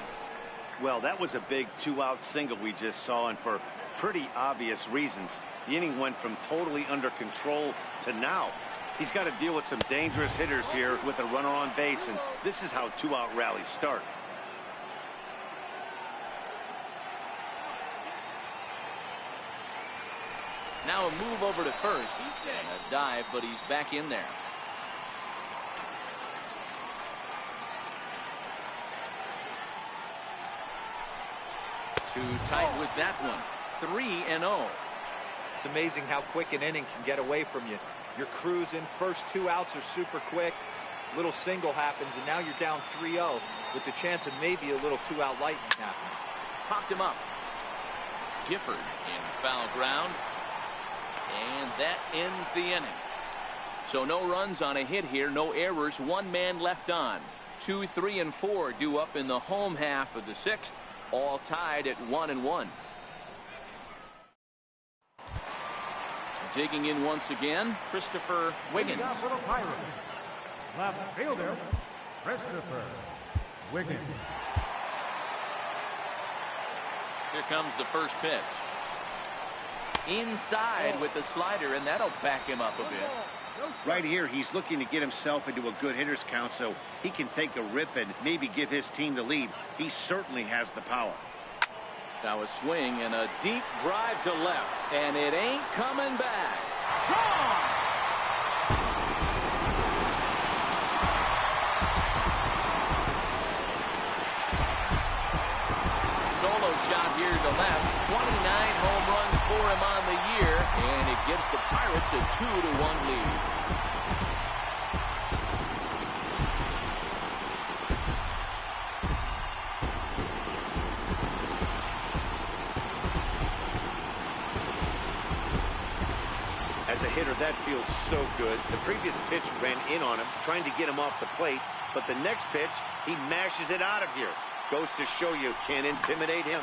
Well, that was a big 2-out single we just saw, and for pretty obvious reasons. The inning went from totally under control to now. He's got to deal with some dangerous hitters here with a runner on base, and this is how 2-out rallies start. Now a move over to first. And a dive, but he's back in there. Too tight with that one. 3-0. It's amazing how quick an inning can get away from you. You're cruising. First 2 outs are super quick. Little single happens, and now you're down 3-0 with the chance of maybe a little 2-out lightning happening. Popped him up. Gifford in foul ground. And that ends the inning. So no runs on a hit here. No errors. 1 man left on. 2, 3, and 4 due up in the home half of the 6th. All tied at 1-1. Digging in once again, Christopher Wiggins. For the Pirates, left fielder, Christopher Wiggins. Here comes the first pitch. Inside with the slider, and that'll back him up a bit. Right here, he's looking to get himself into a good hitter's count so he can take a rip and maybe give his team the lead. He certainly has the power. Now a swing and a deep drive to left, and it ain't coming back. Strong! Solo shot here to left. 29 home runs for him on the year, and it gives the Pirates a 2-1 lead. As a hitter, that feels so good. The previous pitch ran in on him, trying to get him off the plate, but the next pitch, he mashes it out of here. Goes to show you, can't intimidate him.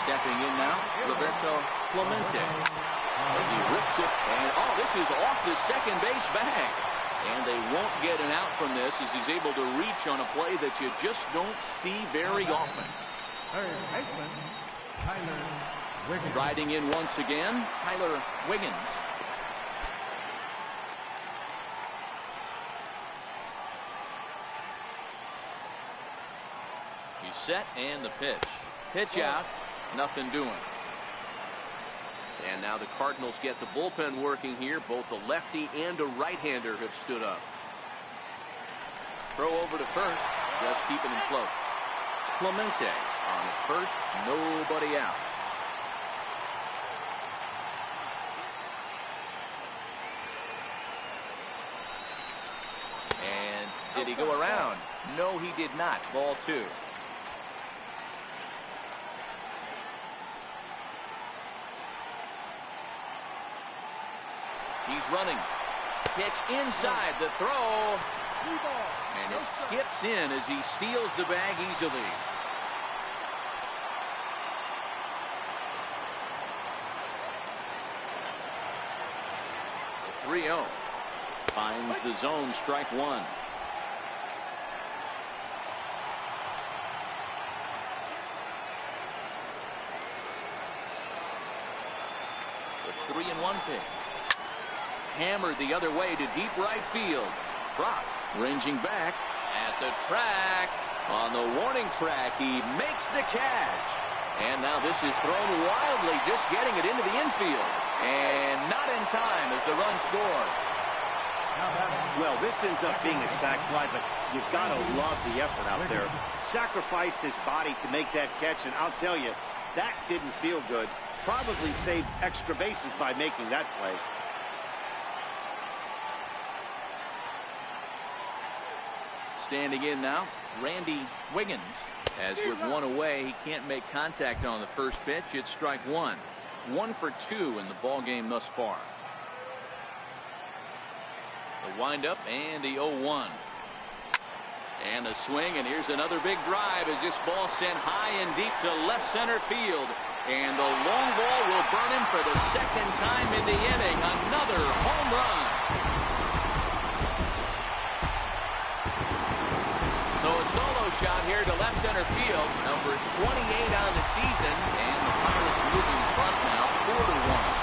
Stepping in now, Roberto Clemente. As he rips it, and this is off the second base bag. And they won't get an out from this as he's able to reach on a play that you just don't see very often. Third baseman, Tyler Wiggins. Riding in once again, Tyler Wiggins. He's set, and the pitch. Pitch out, nothing doing. And now the Cardinals get the bullpen working here. Both a lefty and a right-hander have stood up. Throw over to first, just keeping him float. Clemente on first, nobody out. And did he go around? No, he did not. Ball 2. He's running. Pitch inside the throw. And it skips in as he steals the bag easily. The 3-0. Finds the zone, strike 1. The 3-1 pitch. Hammered the other way to deep right field. Brock ranging back at the track. On the warning track, he makes the catch. And now this is thrown wildly, just getting it into the infield. And not in time as the run scores. Well, this ends up being a sac fly, but you've got to love the effort out there. Sacrificed his body to make that catch, and I'll tell you, that didn't feel good. Probably saved extra bases by making that play. Standing in now, Randy Wiggins. As with one away, he can't make contact on the first pitch. It's strike 1. 1 for 2 in the ball game thus far. The windup and the 0-1. And a swing, and here's another big drive as this ball sent high and deep to left center field. And the long ball will burn him for the second time in the inning. Another home run. So a solo shot here to left center field, number 28 on the season, and the Pirates moving front now, 4-1.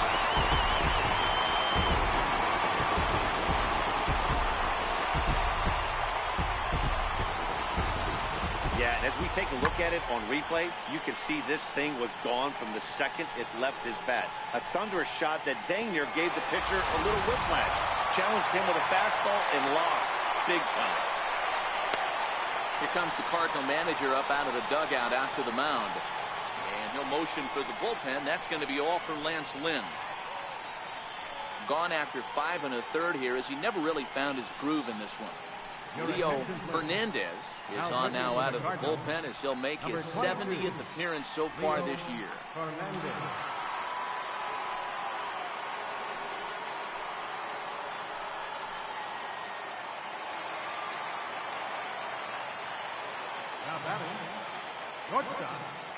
Yeah, and as we take a look at it on replay, you can see this thing was gone from the second it left his bat. A thunderous shot that dang near gave the pitcher a little whiplash. Challenged him with a fastball and lost big time. Here comes the Cardinal manager up out of the dugout out to the mound. And he'll motion for the bullpen. That's going to be all for Lance Lynn. Gone after 5 1/3 here as he never really found his groove in this one. Leo Hernandez is on now out of the bullpen as he'll make his 70th appearance so far this year.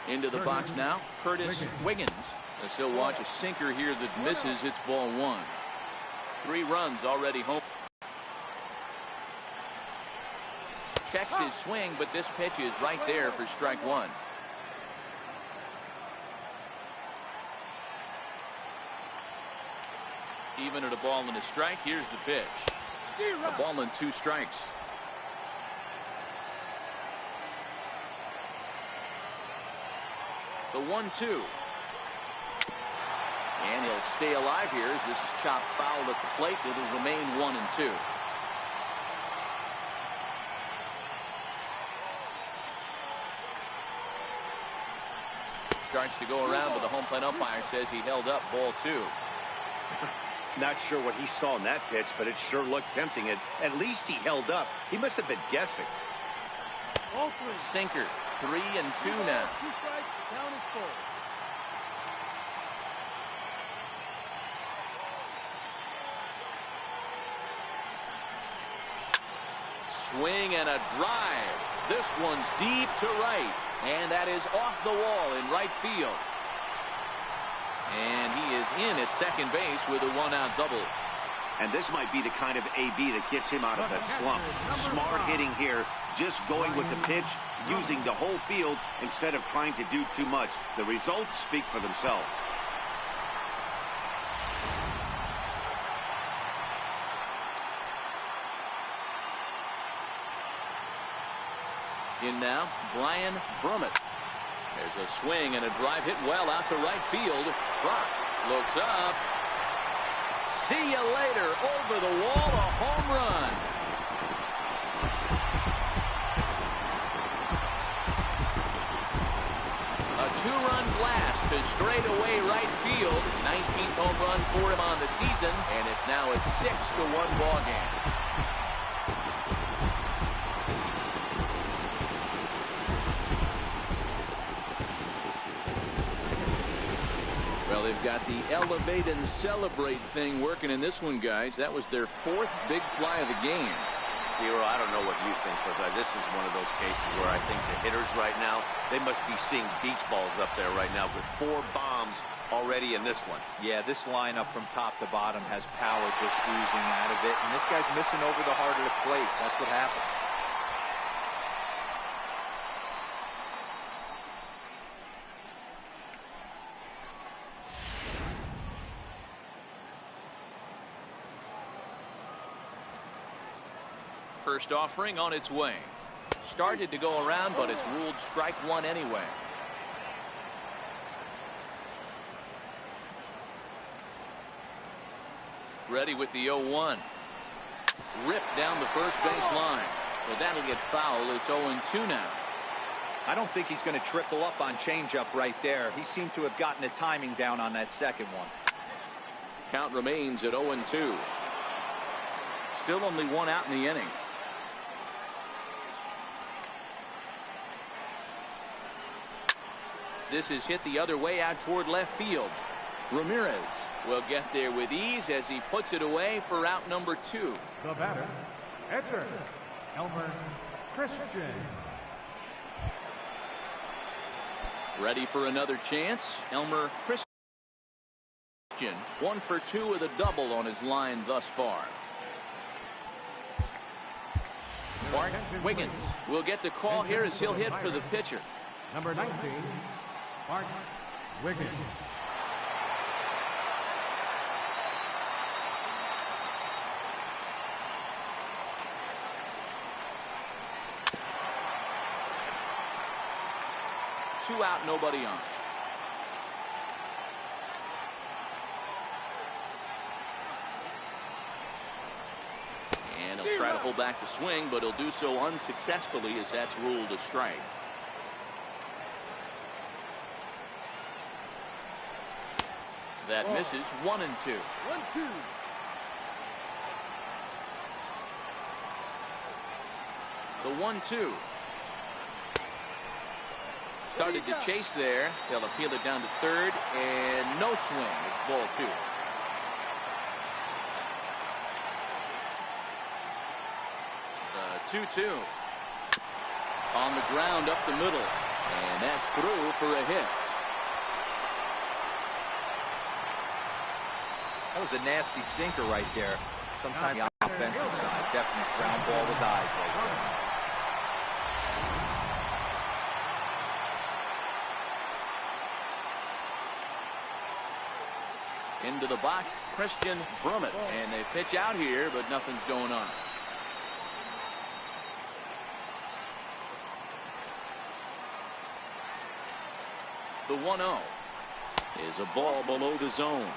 Into the box now, Curtis Wiggins. As he'll watch a sinker here that misses. It's ball 1. 3 runs already home. Checks his swing, but this pitch is right there for strike 1. Even at a ball and a strike, here's the pitch. A ball and 2 strikes. The 1-2. And he'll stay alive here as this is chopped foul at the plate. It'll remain 1-2. Starts to go around, but the home plate umpire says he held up ball 2. Not sure what he saw in that pitch, but it sure looked tempting. At least he held up. He must have been guessing. Sinker. 3-2 now. 2 strikes, the count is full. Swing and a drive. This one's deep to right. And that is off the wall in right field. And he is in at second base with a 1-out double. And this might be the kind of AB that gets him out of that slump. Smart hitting here, just going with the pitch, using the whole field instead of trying to do too much. The results speak for themselves. In now, Brian Brummett. There's a swing and a drive hit well out to right field. Brock looks up. See you later. Over the wall, a home run. A two-run blast to straightaway right field. 19th home run for him on the season, and it's now a 6-1 ball game. Well, they've got the elevate and celebrate thing working in this one, guys. That was their 4th big fly of the game. Zero, I don't know what you think, but this is one of those cases where I think the hitters right now, they must be seeing beach balls up there right now with 4 bombs already in this one. Yeah, this lineup from top to bottom has power just oozing out of it, and this guy's missing over the heart of the plate. That's what happens. First offering on its way. Started to go around, but it's ruled strike one anyway. Ready with the 0-1. Ripped down the first base line. Well, that'll get foul. It's 0-2 now. I don't think he's going to triple up on changeup right there. He seemed to have gotten the timing down on that second one. Count remains at 0-2. Still only 1 out in the inning. This is hit the other way out toward left field. Ramirez will get there with ease as he puts it away for out number 2. The batter, catcher, Elmer Christian. Ready for another chance. Elmer Christian, 1 for 2 with a double on his line thus far. Bart Wiggins will get the call here as he'll hit for the pitcher. Number 19, Bart Wiggins. Two out, nobody on. And he'll try to hold back the swing, but he'll do so unsuccessfully as that's ruled a strike. That misses. 1-2. 1-2. The 1-2. Started to chase there. They'll appeal it down to third, and no swing. It's ball 2. The 2-2. On the ground up the middle, and that's through for a hit. That was a nasty sinker right there. Sometimes on the offensive side, definite ground ball with eyes right there. Into the box, Christian Brummett, and they pitch out here, but nothing's going on. The 1-0 is a ball below the zone.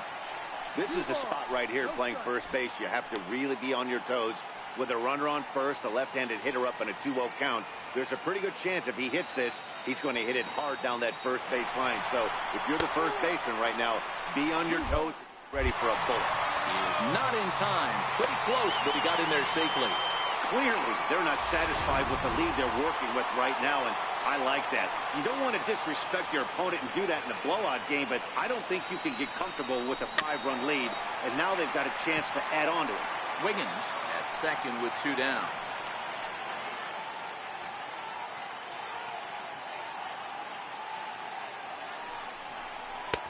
This is a spot right here playing first base. You have to really be on your toes. With a runner on first, a left-handed hitter up in a 2-0 count, there's a pretty good chance if he hits this, he's going to hit it hard down that first base line. So if you're the first baseman right now, be on your toes, ready for a bullet. He is not in time. Pretty close, but he got in there safely. Clearly, they're not satisfied with the lead they're working with right now, and I like that. You don't want to disrespect your opponent and do that in a blowout game, but I don't think you can get comfortable with a 5-run lead, and now they've got a chance to add on to it. Wiggins at second with 2 down.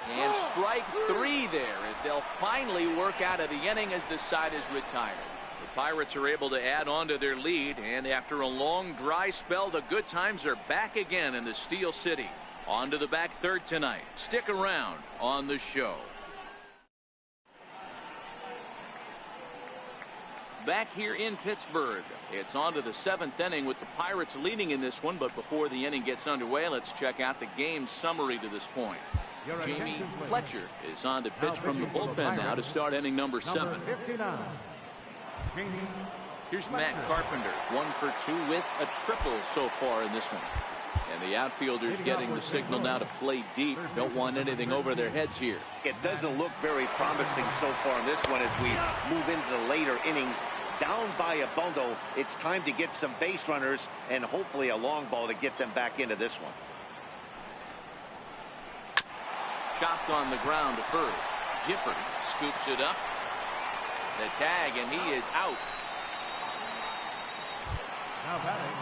And strike 3 there as they'll finally work out of the inning as the side is retired. The Pirates are able to add on to their lead, and after a long dry spell, the good times are back again in the Steel City. On to the back third tonight. Stick around on the show. back here in Pittsburgh. It's on to the 7th inning with the Pirates leading in this one. But before the inning gets underway, let's check out the game summary to this point. Jamie Fletcher is on to pitch from the bullpen now to start inning number 7. Here's Matt Carpenter, 1 for 2 with a triple so far in this one. And the outfielders getting the signal now to play deep. Don't want anything over their heads here. It doesn't look very promising so far in this one as we move into the later innings. Down by a bundle, it's time to get some base runners and hopefully a long ball to get them back into this one. Chopped on the ground to first. Gifford scoops it up. The tag, and he is out. Now batting.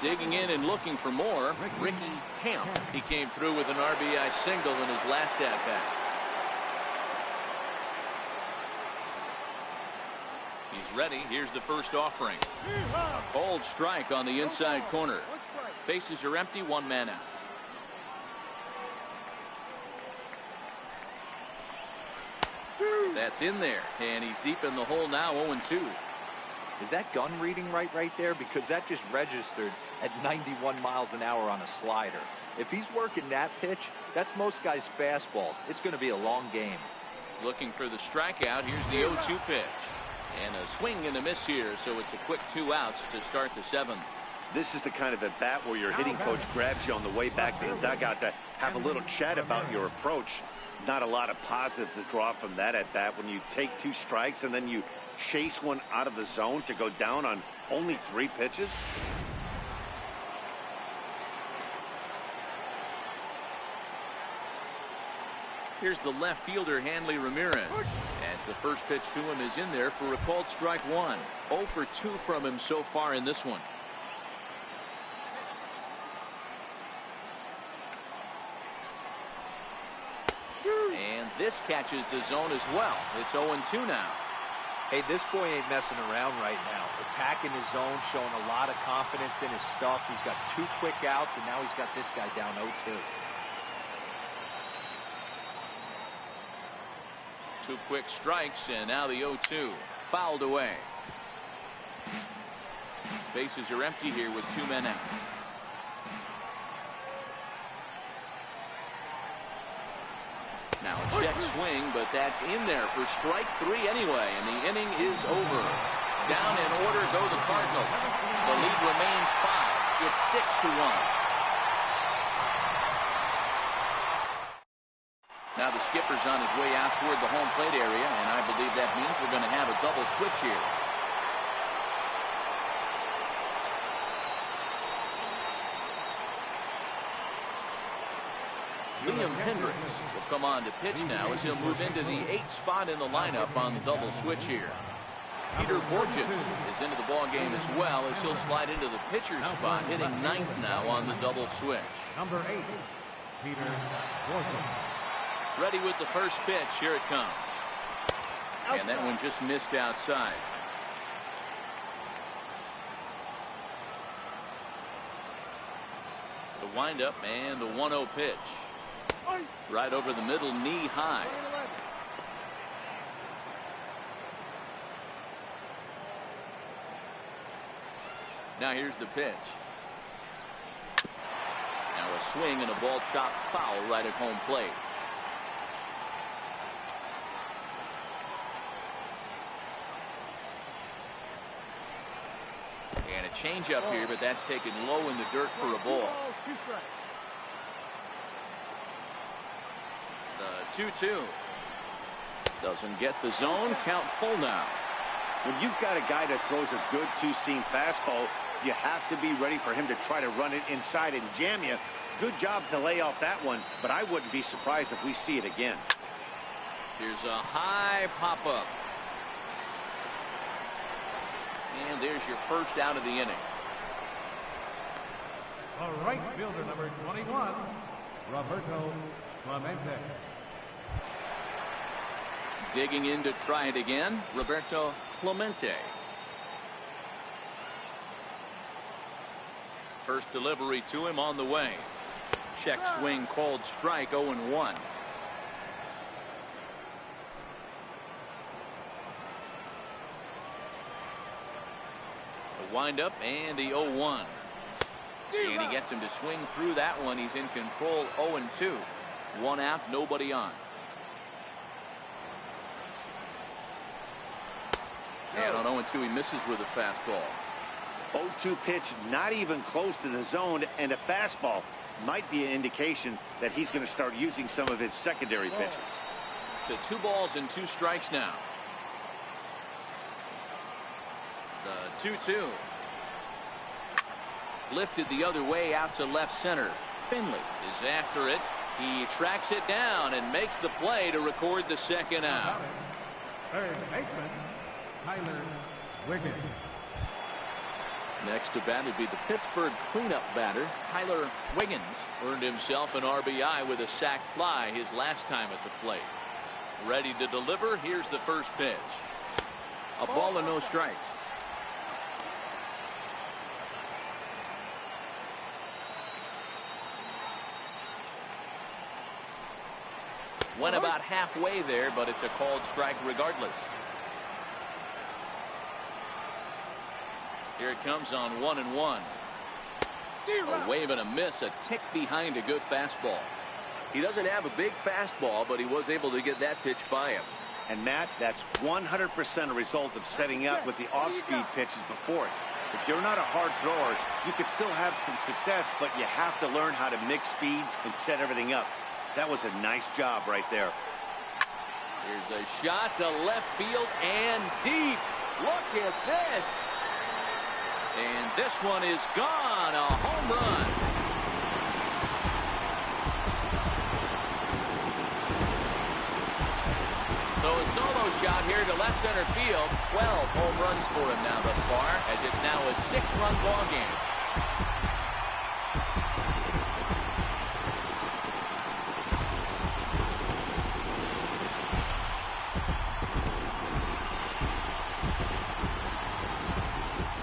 Digging in and looking for more, Ricky Hamp. He came through with an RBI single in his last at-bat. He's ready. Here's the first offering. A cold strike on the inside corner. Bases are empty, 1 man out. That's in there, and he's deep in the hole now, 0-2. Is that gun reading right there? Because that just registered at 91 miles an hour on a slider. If he's working that pitch, that's most guys' fastballs. It's going to be a long game. Looking for the strikeout. Here's the 0-2 pitch. And a swing and a miss here, so it's a quick 2 outs to start the 7th. This is the kind of at bat where your hitting coach grabs you on the way back to the dugout to have a little chat about your approach. Not a lot of positives to draw from that at bat when you take 2 strikes and then you chase one out of the zone to go down on only 3 pitches. Here's the left fielder, Hanley Ramirez, as the first pitch to him is in there for a called strike 1. 0 for 2 from him so far in this one. And this catches the zone as well. It's 0-2 now. Hey, this boy ain't messing around right now. Attacking his zone, showing a lot of confidence in his stuff. He's got 2 quick outs, and now he's got this guy down 0-2. 2 quick strikes, and now the 0-2. Fouled away. Bases are empty here with 2 men out. Now a check swing, but that's in there for strike 3 anyway, and the inning is over. Down in order go the Cardinals. The lead remains 5. It's 6-1. Now the skipper's on his way out toward the home plate area, and I believe that means we're going to have a double switch here. Liam Hendricks will come on to pitch now as he'll move into the 8th spot in the lineup on the double switch here. Peter Borges is into the ball game as well as he'll slide into the pitcher's spot, hitting 9th now on the double switch. Number 8, Peter Borges. Ready with the first pitch. Here it comes. And that one just missed outside. The windup and the 1-0 pitch. Right over the middle, knee high. Now here's the pitch. Now a swing and a ball chopped foul right at home plate. And a changeup here, but that's taken low in the dirt for a ball. The 2-2. Doesn't get the zone. Count full now. When you've got a guy that throws a good 2-seam fastball, you have to be ready for him to try to run it inside and jam you. Good job to lay off that one, but I wouldn't be surprised if we see it again. Here's a high pop-up. And there's your first out of the inning. The right fielder, number 21, Roberto Clemente. Digging in to try it again, Roberto Clemente. First delivery to him on the way. Check swing, called strike, 0-1. Windup and the 0-1. And he gets him to swing through that one. He's in control. 0-2. 1 out, nobody on. And on 0-2, he misses with a fastball. 0-2 pitch, not even close to the zone, and a fastball might be an indication that he's going to start using some of his secondary pitches. So 2 balls and 2 strikes now. The 2-2. Lifted the other way out to left center. Finley is after it. He tracks it down and makes the play to record the second out. Third baseman, Tyler Wiggins. Next to bat would be the Pittsburgh cleanup batter, Tyler Wiggins. Earned himself an RBI with a sac fly his last time at the plate. Ready to deliver. Here's the first pitch. A ball and no strikes. Went about halfway there, but it's a called strike regardless. Here it comes on 1-1. A wave and a miss, a tick behind a good fastball. He doesn't have a big fastball, but he was able to get that pitch by him. And Matt, that's 100% a result of setting up with the off-speed pitches before it. If you're not a hard thrower, you could still have some success, but you have to learn how to mix speeds and set everything up. That was a nice job right there. Here's a shot to left field and deep. Look at this. And this one is gone. A home run. So a solo shot here to left center field. 12 home runs for him now thus far, as it's now a 6-run ball game.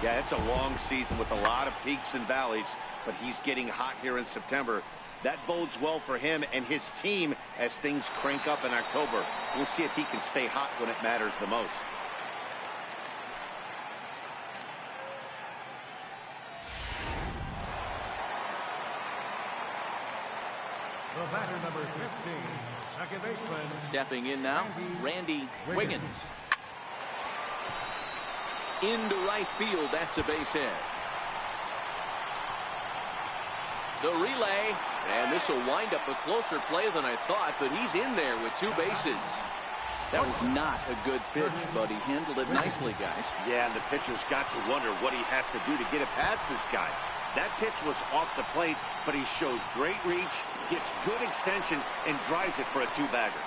Yeah, it's a long season with a lot of peaks and valleys, but he's getting hot here in September. That bodes well for him and his team as things crank up in October. We'll see if he can stay hot when it matters the most. The batter, number 15, second baseman. Stepping in now, Randy Wiggins. Into right field, that's a base hit. The relay, and this will wind up a closer play than I thought, but he's in there with 2 bases. That was not a good pitch, but he handled it nicely, guys. Yeah, and the pitcher's got to wonder what he has to do to get it past this guy. That pitch was off the plate, but he showed great reach, gets good extension, and drives it for a 2-bagger.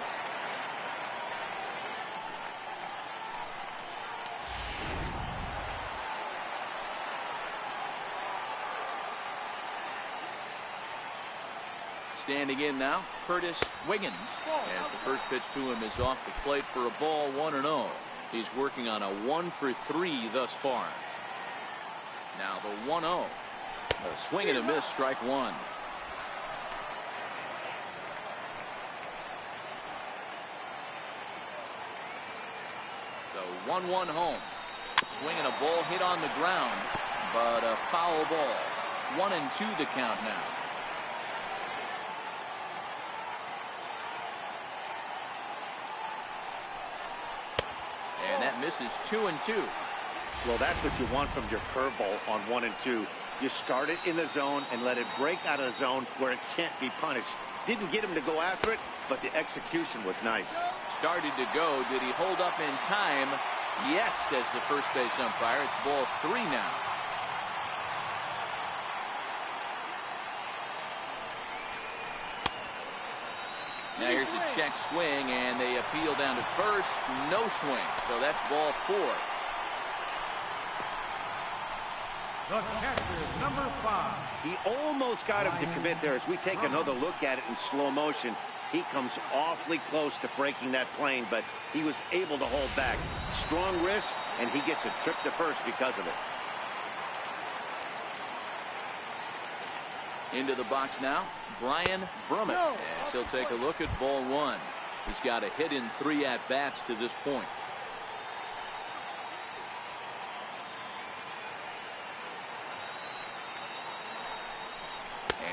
Standing in now, Curtis Wiggins, as the first pitch to him is off the plate for a ball, 1-0. He's working on a 1-for-3 thus far. Now the 1-0. A swing and a miss, strike 1. The 1-1 home. Swing and a ball hit on the ground, but a foul ball. 1-2 the count now. And that misses 2-2. Well, that's what you want from your curveball on 1 and 2. You start it in the zone and let it break out of the zone where it can't be punished. Didn't get him to go after it, but the execution was nice. Started to go. Did he hold up in time? Yes, says the first base umpire. It's ball 3 now. Now here's a check swing, and they appeal down to first. No swing, so that's ball 4. The catcher, number 5. He almost got him to commit there. As we take another look at it in slow motion, he comes awfully close to breaking that plane, but he was able to hold back. Strong wrist, and he gets a trip to first because of it. Into the box now, Brian Brummett, as he'll take a look at ball 1. He's got a hit in 3 at-bats to this point.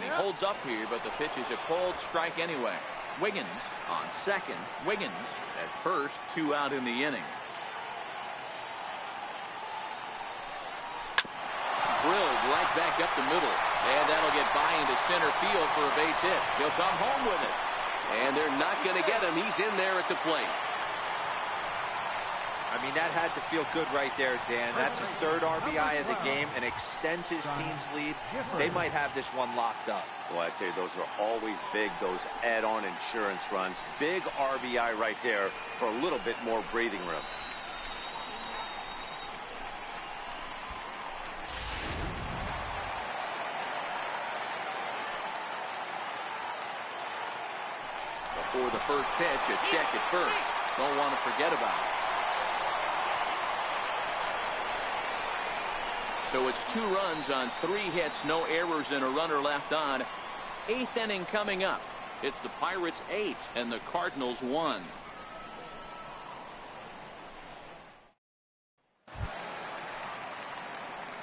he holds up here, but the pitch is a cold strike anyway. Wiggins on second. Wiggins at first, 2 out in the inning. Drilled right back up the middle, and that'll get by into center field for a base hit. He'll come home with it, and they're not going to get him. He's in there at the plate. I mean, that had to feel good right there, Dan. That's his 3rd RBI of the game and extends his team's lead. They might have this one locked up. Well, I tell you, those are always big, those add-on insurance runs. Big RBI right there for a little bit more breathing room. Before the first pitch, a check at first. Don't want to forget about it. So it's 2 runs on 3 hits, no errors, and a runner left on. 8th inning coming up. It's the Pirates 8 and the Cardinals 1.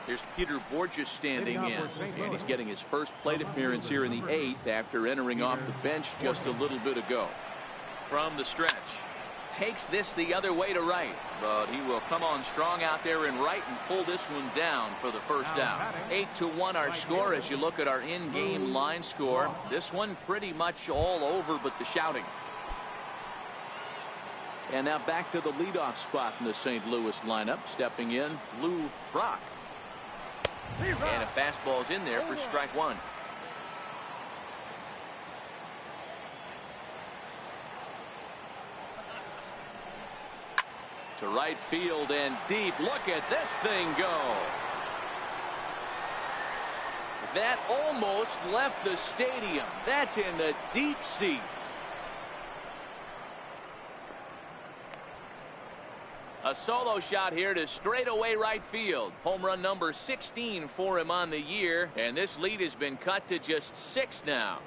Here's Peter Borges standing in, and he's getting his first plate appearance here in the 8th after entering off the bench just a little bit ago. From the stretch, takes this the other way to right, but he will come on strong out there in right and pull this one down for the first out. 8-1 our score as you look at our in-game line score. This one pretty much all over but the shouting. And now back to the leadoff spot in the St. Louis lineup. Stepping in, Lou Brock. And a fastball's in there for strike 1. To right field and deep. Look at this thing go. That almost left the stadium. That's in the deep seats. A solo shot here to straightaway right field. Home run number 16 for him on the year, and this lead has been cut to just 6 now.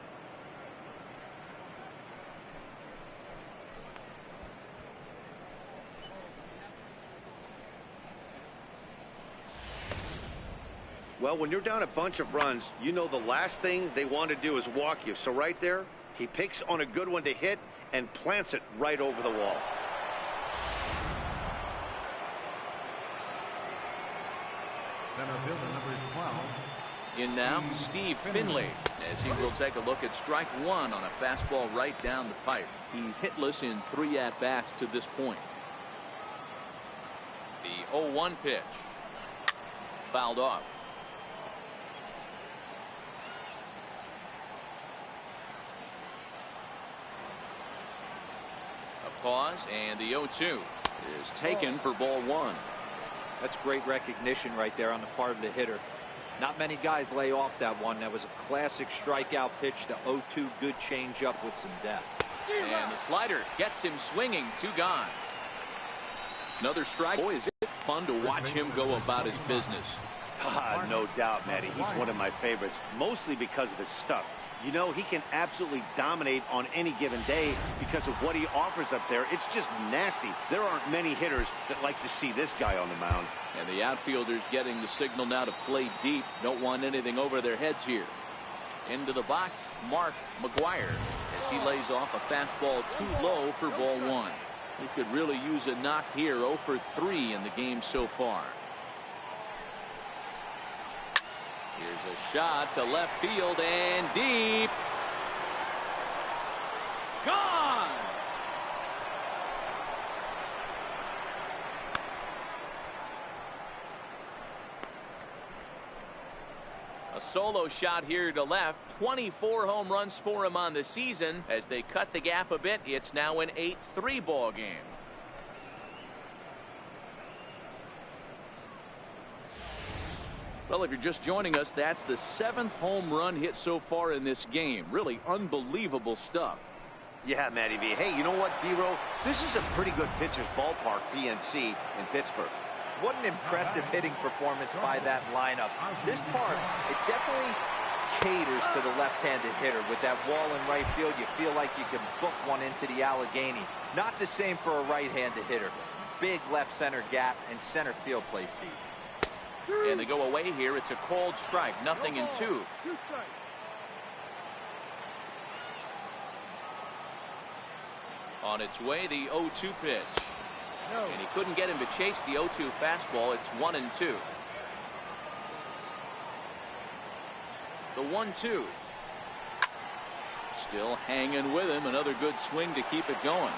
Well, when you're down a bunch of runs, you know the last thing they want to do is walk you. So right there, he picks on a good one to hit and plants it right over the wall. Center fielder number 12. In now, Steve Finley, as he will take a look at strike 1 on a fastball right down the pipe. He's hitless in 3 at-bats to this point. The 0-1 pitch. Fouled off. A pause, and the 0-2 is taken for ball 1. That's great recognition right there on the part of the hitter. Not many guys lay off that one. That was a classic strikeout pitch. The 0-2 good changeup with some depth. And the slider gets him swinging. 2 gone. Another strike. Boy, is it fun to watch him go about his business. No doubt, Matty. He's one of my favorites, mostly because of his stuff. You know, he can absolutely dominate on any given day because of what he offers up there. It's just nasty. There aren't many hitters that like to see this guy on the mound. And the outfielders getting the signal now to play deep. Don't want anything over their heads here. Into the box, Mark McGuire, as he lays off a fastball too low for ball 1. He could really use a knock here. 0 for 3 in the game so far. Here's a shot to left field and deep. Gone. A solo shot here to left. 24 home runs for him on the season. As they cut the gap a bit, it's now an 8-3 ball game. Well, if you're just joining us, that's the 7th home run hit so far in this game. Really unbelievable stuff. Yeah, Matty V. Hey, you know what, D-Row? This is a pretty good pitcher's ballpark, PNC, in Pittsburgh. What an impressive hitting performance by that lineup. This park, it definitely caters to the left-handed hitter. With that wall in right field, you feel like you can book one into the Allegheny. Not the same for a right-handed hitter. Big left center gap, and center field plays deep. And they go away here. It's a cold strike. 0-2. On its way, the 0-2 pitch. No. And he couldn't get him to chase the 0-2 fastball. It's 1-2. The 1-2. Still hanging with him. Another good swing to keep it going.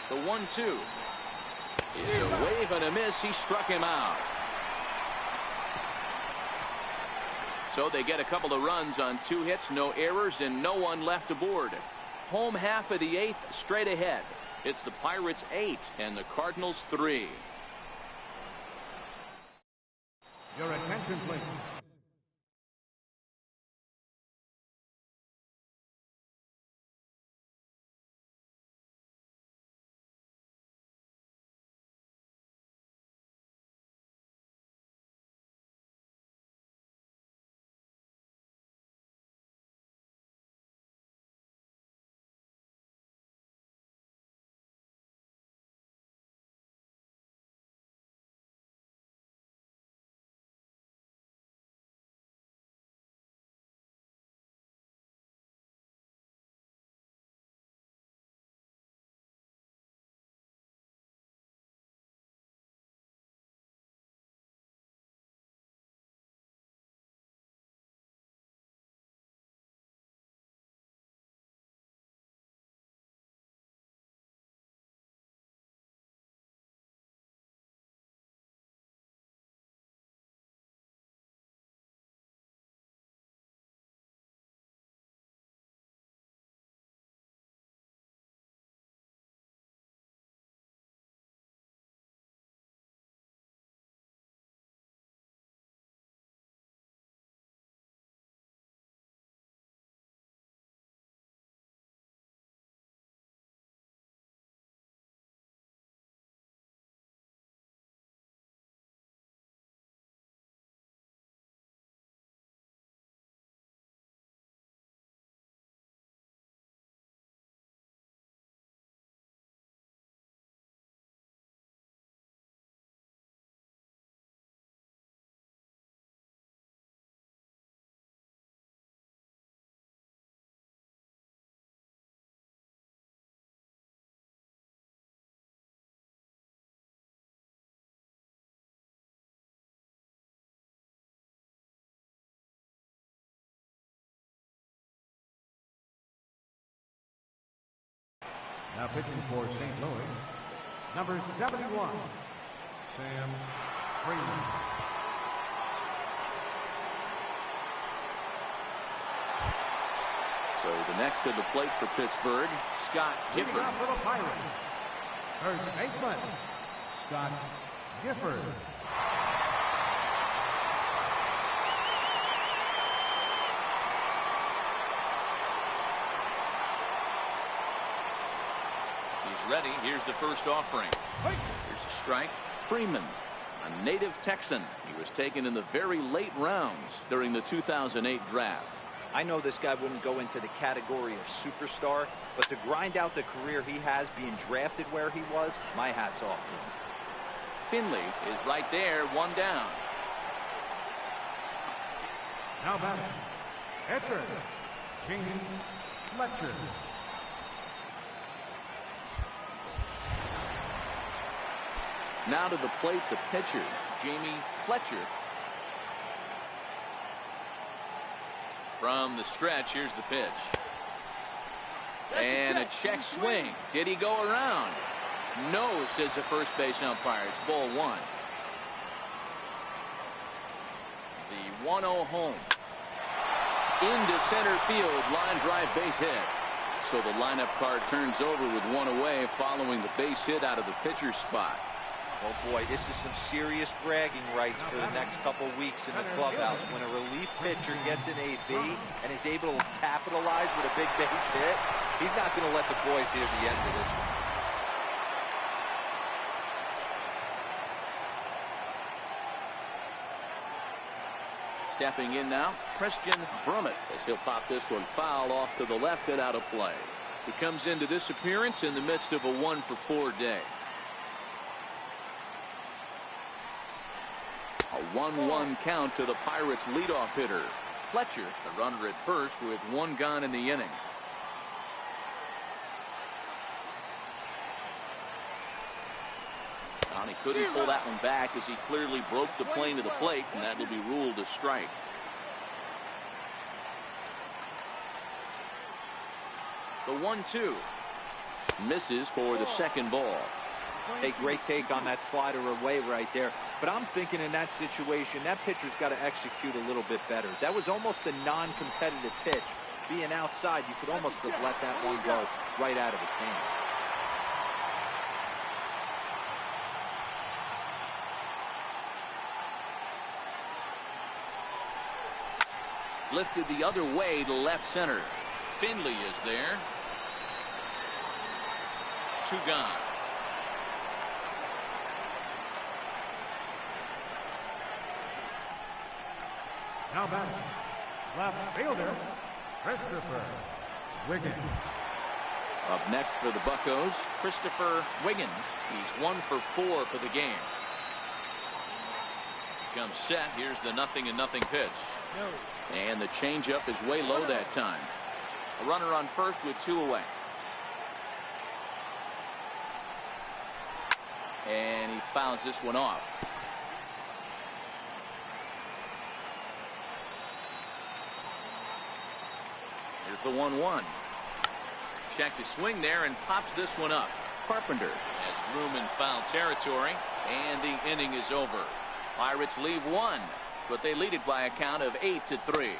The 1-2 is a wave and a miss. He struck him out. So they get a couple of runs on 2 hits, no errors, and no one left aboard. Home half of the 8th straight ahead. It's the Pirates 8 and the Cardinals 3. Your attention, please. Now pitching for St. Louis, number 71, Sam Freeman. So the next to the plate for Pittsburgh, Scott Leading Gifford. off for the Pirates, first baseman, Scott Gifford. He's ready. Here's the first offering. Here's a strike. Freeman, a native Texan. He was taken in the very late rounds during the 2008 draft. I know this guy wouldn't go into the category of superstar, but to grind out the career he has being drafted where he was, my hat's off to him. Finley is right there, 1 down. Now batting, pitcher, James Fletcher. Now to the plate, the pitcher, Jamie Fletcher. From the stretch, here's the pitch. And a check swing. Did he go around? No, says the first base umpire. It's ball 1. The 1-0 home. Into center field, line drive base hit. So the lineup card turns over with 1 away following the base hit out of the pitcher's spot. Oh boy, this is some serious bragging rights for the next couple weeks in the clubhouse. When a relief pitcher gets an AB and is able to capitalize with a big base hit, he's not going to let the boys hear the end of this one. Stepping in now, Christian Brummett, as he'll pop this one foul off to the left and out of play. He comes into this appearance in the midst of a 1-for-4 day. A 1-1 count to the Pirates leadoff hitter, Fletcher, the runner at first, with one gone in the inning. He couldn't pull that one back as he clearly broke the plane of the plate, and that will be ruled a strike. The 1-2 misses for the second ball. A great take on that slider away right there. But I'm thinking in that situation, that pitcher's got to execute a little bit better. That was almost a non-competitive pitch. Being outside, you could almost have let that one go right out of his hand. Lifted the other way to left center. Finley is there. 2 gone. Now back, left fielder, Christopher Wiggins. Up next for the Buccos, Christopher Wiggins. He's 1 for 4 for the game. Comes set. Here's the 0-0 pitch. And the changeup is way low that time. A runner on first with 2 away. And he fouls this one off. Here's the 1-1. Check the swing there and pops this one up. Carpenter has room in foul territory, and the inning is over. Pirates leave 1, but they lead it by a count of 8-3.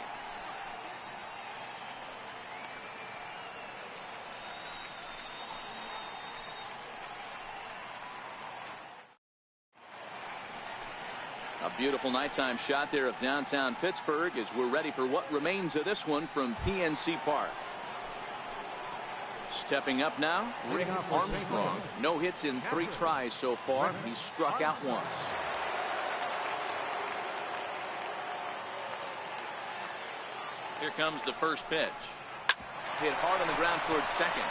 A beautiful nighttime shot there of downtown Pittsburgh as we're ready for what remains of this one from PNC Park. Stepping up now, Rick Armstrong. No hits in 3 tries so far. He's struck out once. Here comes the first pitch. Hit hard on the ground towards second.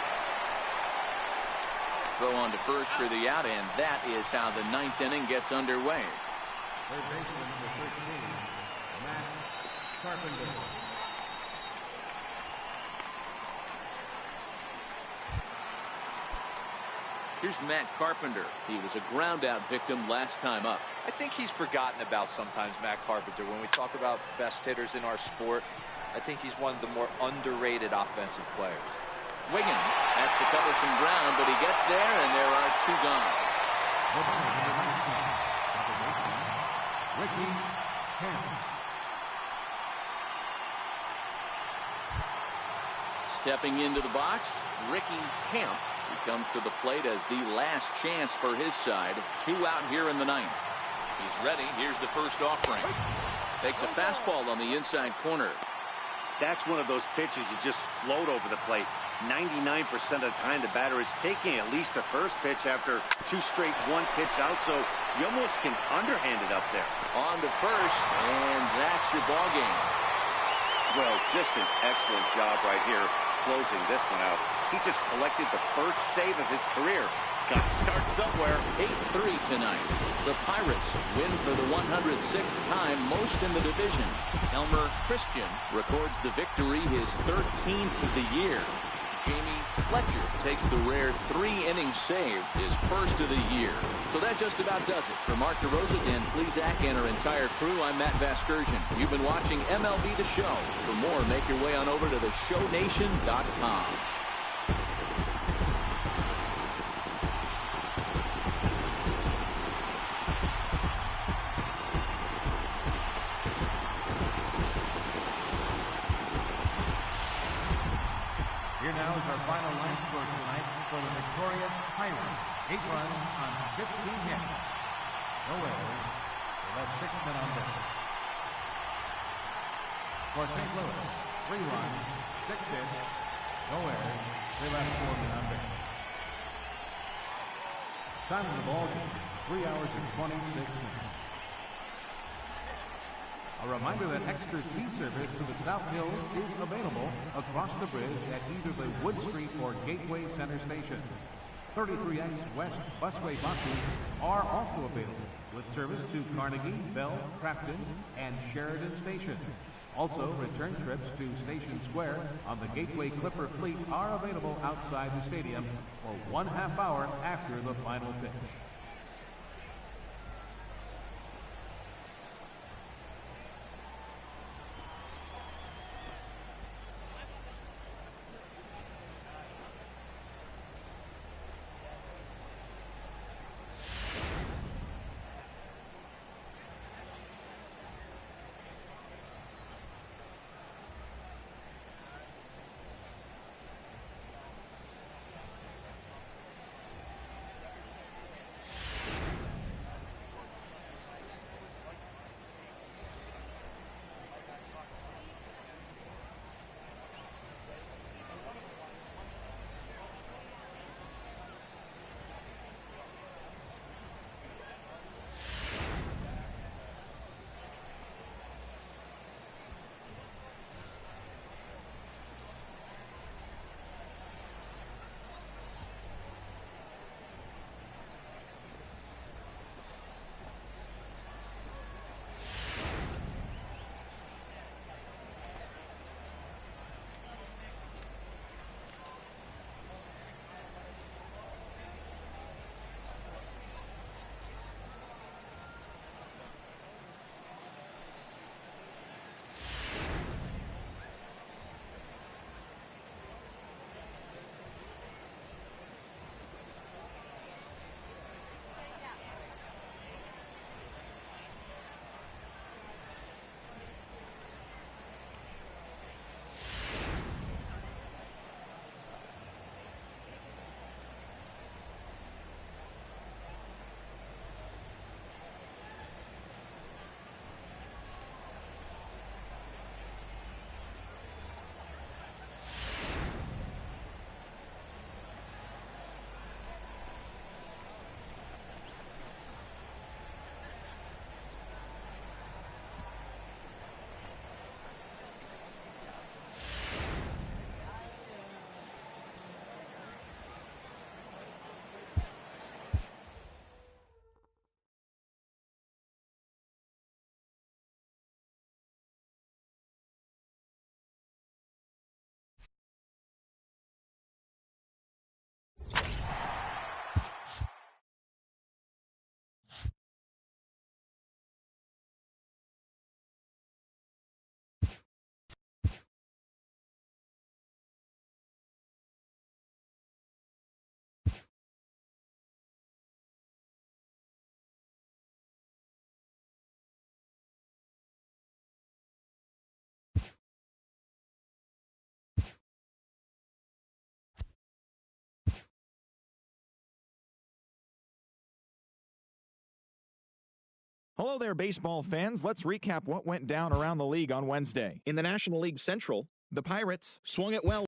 Throw on to first for the out, and that is how the 9th inning gets underway. Third baseman for 13, Matt Carpenter. Here's Matt Carpenter. He was a ground out victim last time up. I think he's forgotten about sometimes, Matt Carpenter. When we talk about best hitters in our sport, I think he's one of the more underrated offensive players. Wiggins has to cover some ground, but he gets there, and there are 2 gone. Ricky Camp. Stepping into the box, Ricky Camp. He comes to the plate as the last chance for his side. 2 out here in the 9th. He's ready. Here's the first offering. Takes a fastball on the inside corner. That's one of those pitches you just float over the plate. 99% of the time the batter is taking at least the first pitch after 2 straight 1-pitch out, so you almost can underhand it up there. On to first, and that's your ball game. Well, just an excellent job right here closing this one out. He just collected the first save of his career. Got to start somewhere. 8-3 tonight. The Pirates win for the 106th time, most in the division. Elmer Christian records the victory, his 13th of the year. Jamie Fletcher takes the rare 3-inning save, his first of the year. So that just about does it. For Mark DeRosa, Dan Plesac, and our entire crew, I'm Matt Vasgersian. You've been watching MLB The Show. For more, make your way on over to theshownation.com. Here now is our final line score tonight for the victorious Pirates. 8 runs on 15 hits. No errors. They left 6 men on base. For St. Louis, 3 runs, 6 hits. No errors. They left 4 men on base. Time of the ball game, 3 hours and 26 minutes. A reminder that extra T service to the South Hills is available across the bridge at either the Wood Street or Gateway Center station. 33X West Busway buses are also available with service to Carnegie, Bell, Crafton, and Sheridan Station. Also, return trips to Station Square on the Gateway Clipper fleet are available outside the stadium for 1/2 hour after the final pitch. Hello there, baseball fans. Let's recap what went down around the league on Wednesday. In the National League Central, the Pirates swung it well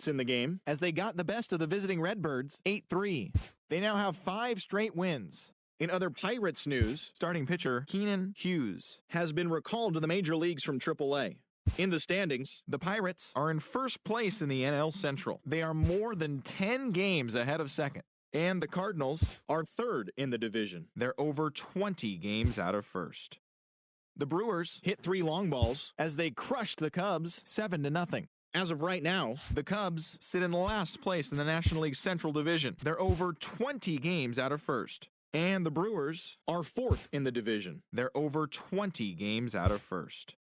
in the game as they got the best of the visiting Redbirds 8-3. They now have 5 straight wins. In other Pirates news, starting pitcher Keenan Hughes has been recalled to the major leagues from AAA. In the standings, the Pirates are in first place in the NL Central. They are more than 10 games ahead of second. And the Cardinals are third in the division. They're over 20 games out of first. The Brewers hit 3 long balls as they crushed the Cubs 7-0. As of right now, the Cubs sit in last place in the National League Central Division. They're over 20 games out of first. And the Brewers are fourth in the division. They're over 20 games out of first.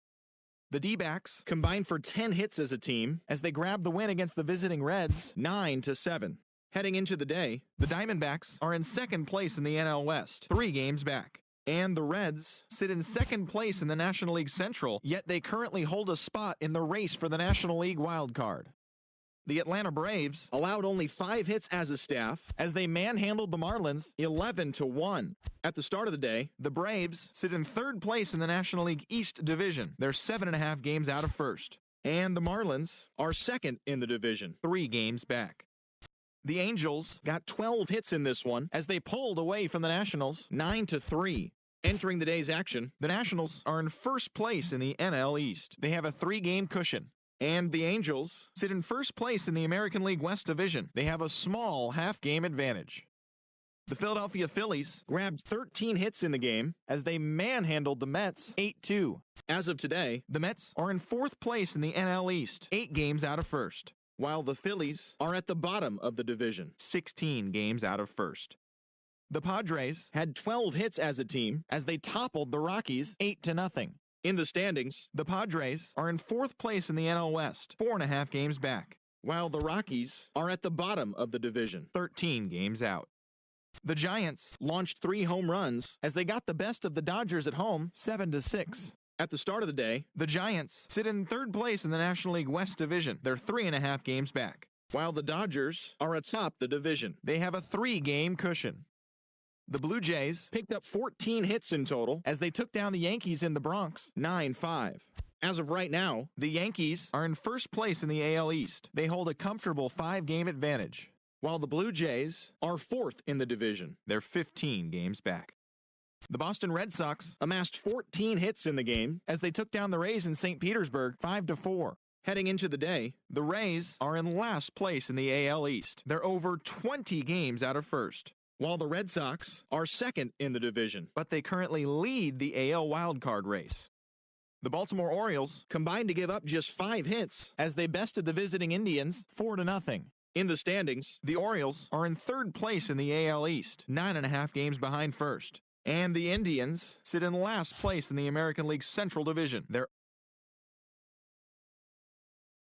The D-backs combined for 10 hits as a team as they grab the win against the visiting Reds 9-7. Heading into the day, the Diamondbacks are in second place in the NL West, 3 games back. And the Reds sit in second place in the National League Central, yet they currently hold a spot in the race for the National League wild card. The Atlanta Braves allowed only 5 hits as a staff as they manhandled the Marlins 11-1. At the start of the day, the Braves sit in third place in the National League East Division. They're 7.5 games out of first. And the Marlins are second in the division, 3 games back. The Angels got 12 hits in this one as they pulled away from the Nationals 9-3. Entering the day's action, the Nationals are in first place in the NL East. They have a 3-game cushion. And the Angels sit in first place in the American League West Division. They have a small half-game advantage. The Philadelphia Phillies grabbed 13 hits in the game as they manhandled the Mets 8-2. As of today, the Mets are in 4th place in the NL East, 8 games out of first, while the Phillies are at the bottom of the division, 16 games out of first. The Padres had 12 hits as a team as they toppled the Rockies 8-0. In the standings, the Padres are in 4th place in the NL West, 4.5 games back, while the Rockies are at the bottom of the division, 13 games out. The Giants launched 3 home runs as they got the best of the Dodgers at home, 7-6. At the start of the day, the Giants sit in 3rd place in the National League West Division. They're 3.5 games back, while the Dodgers are atop the division. They have a 3-game cushion. The Blue Jays picked up 14 hits in total as they took down the Yankees in the Bronx, 9-5. As of right now, the Yankees are in 1st place in the AL East. They hold a comfortable 5-game advantage, while the Blue Jays are 4th in the division. They're 15 games back. The Boston Red Sox amassed 14 hits in the game as they took down the Rays in St. Petersburg 5-4. Heading into the day, the Rays are in last place in the AL East. They're over 20 games out of first, while the Red Sox are 2nd in the division, but they currently lead the AL wildcard race. The Baltimore Orioles combined to give up just 5 hits as they bested the visiting Indians 4-0. In the standings, the Orioles are in 3rd place in the AL East, 9.5 games behind first. And the Indians sit in last place in the American League Central Division. They're